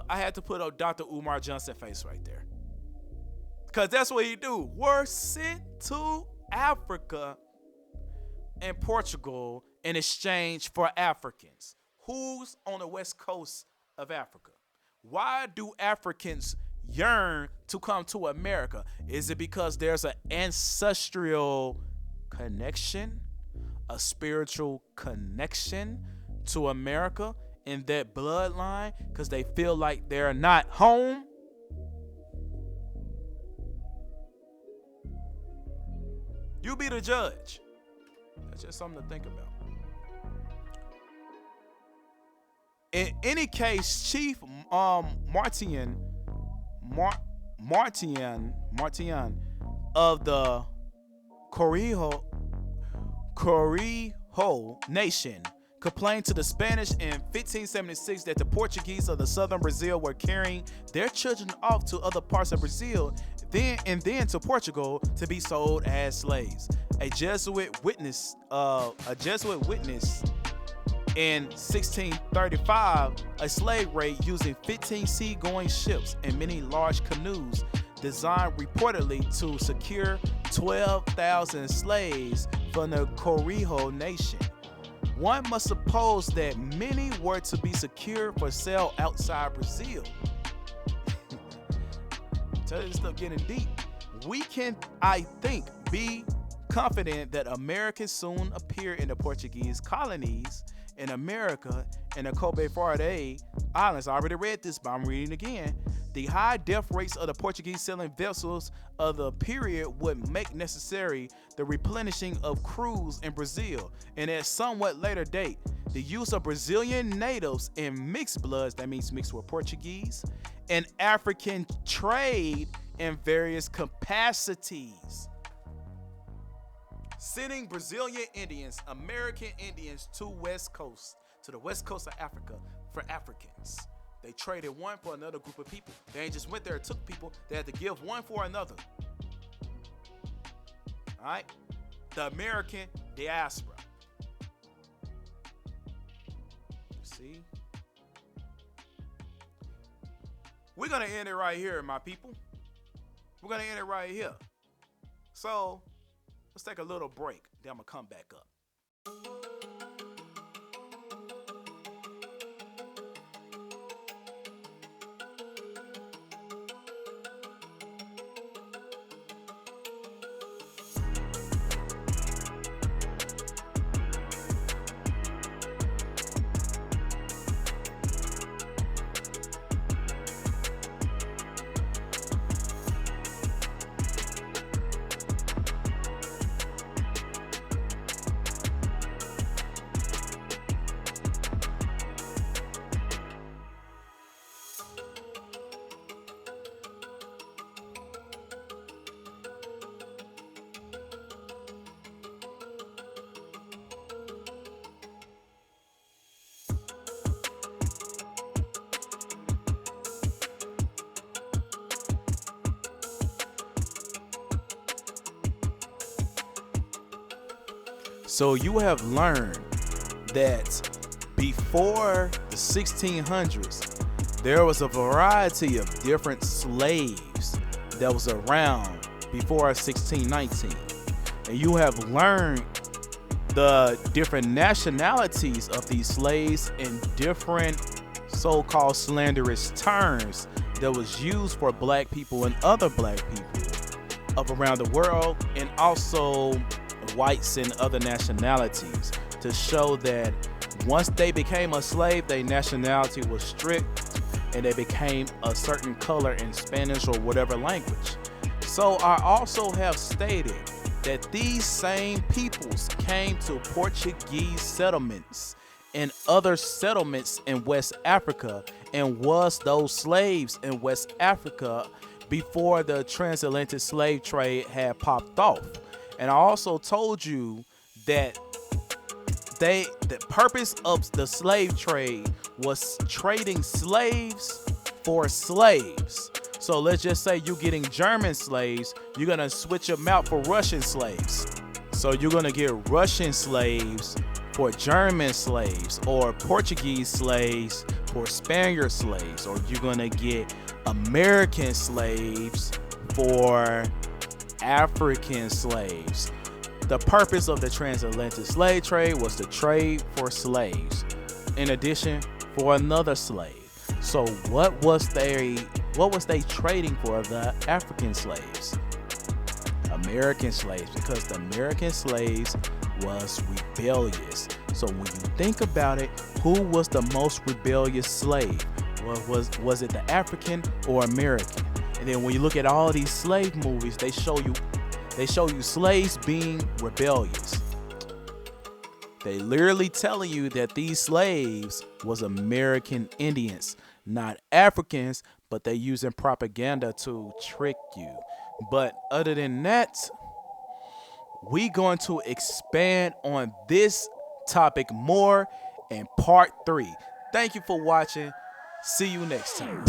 I had to put a Dr. Umar Johnson face right there, because that's what he do. Were sent to Africa and Portugal in exchange for Africans. Who's on the west coast of Africa? Why do Africans yearn to come to America? Is it because there's an ancestral connection, a spiritual connection to America in that bloodline, because they feel like they're not home? You be the judge. That's just something to think about. In any case, Chief Martian of the Corijo Nation complained to the Spanish in 1576 that the Portuguese of the southern Brazil were carrying their children off to other parts of Brazil, then to Portugal to be sold as slaves. A Jesuit witness in 1635 a slave raid using 15 seagoing ships and many large canoes, designed reportedly to secure 12,000 slaves from the Corijo Nation. one must suppose that many were to be secured for sale outside Brazil. Tell you this stuff getting deep. We can, I think, be confident that Americans soon appear in the Portuguese colonies in America and the Cape Verde Islands. I already read this, but I'm reading again. The high death rates of the Portuguese sailing vessels of the period would make necessary the replenishing of crews in Brazil, and at somewhat later date, the use of Brazilian natives in mixed bloods, that means mixed with Portuguese, and African trade in various capacities. Sending Brazilian Indians, American Indians to the west coast of Africa for Africans. They traded one for another group of people. They ain't just went there and took people. They had to give one for another. All right? The American diaspora. See? We're going to end it right here, my people. We're going to end it right here. So, let's take a little break. Then I'm going to come back up. So you have learned that before the 1600s, there was a variety of different slaves that was around before 1619. And you have learned the different nationalities of these slaves and different so-called slanderous terms that was used for black people and other black people of around the world, and also whites and other nationalities, to show that once they became a slave, their nationality was strict and they became a certain color in Spanish or whatever language. So I also have stated that these same peoples came to Portuguese settlements and other settlements in West Africa and was those slaves in West Africa before the transatlantic slave trade had popped off. And I also told you that the purpose of the slave trade was trading slaves for slaves. So let's just say you're getting German slaves, you're gonna switch them out for Russian slaves. So you're gonna get Russian slaves for German slaves, or Portuguese slaves for Spaniard slaves, or you're gonna get American slaves for African slaves. The purpose of the transatlantic slave trade was to trade for slaves, in addition for another slave. So what was they trading for the African slaves? American slaves, because the American slaves was rebellious. So when you think about it, who was the most rebellious slave? Was it the African or American? And then when you look at all these slave movies, they show you slaves being rebellious. They literally telling you that these slaves was American Indians, not Africans, but they using propaganda to trick you. But other than that, we going to expand on this topic more in part 3. Thank you for watching. See you next time.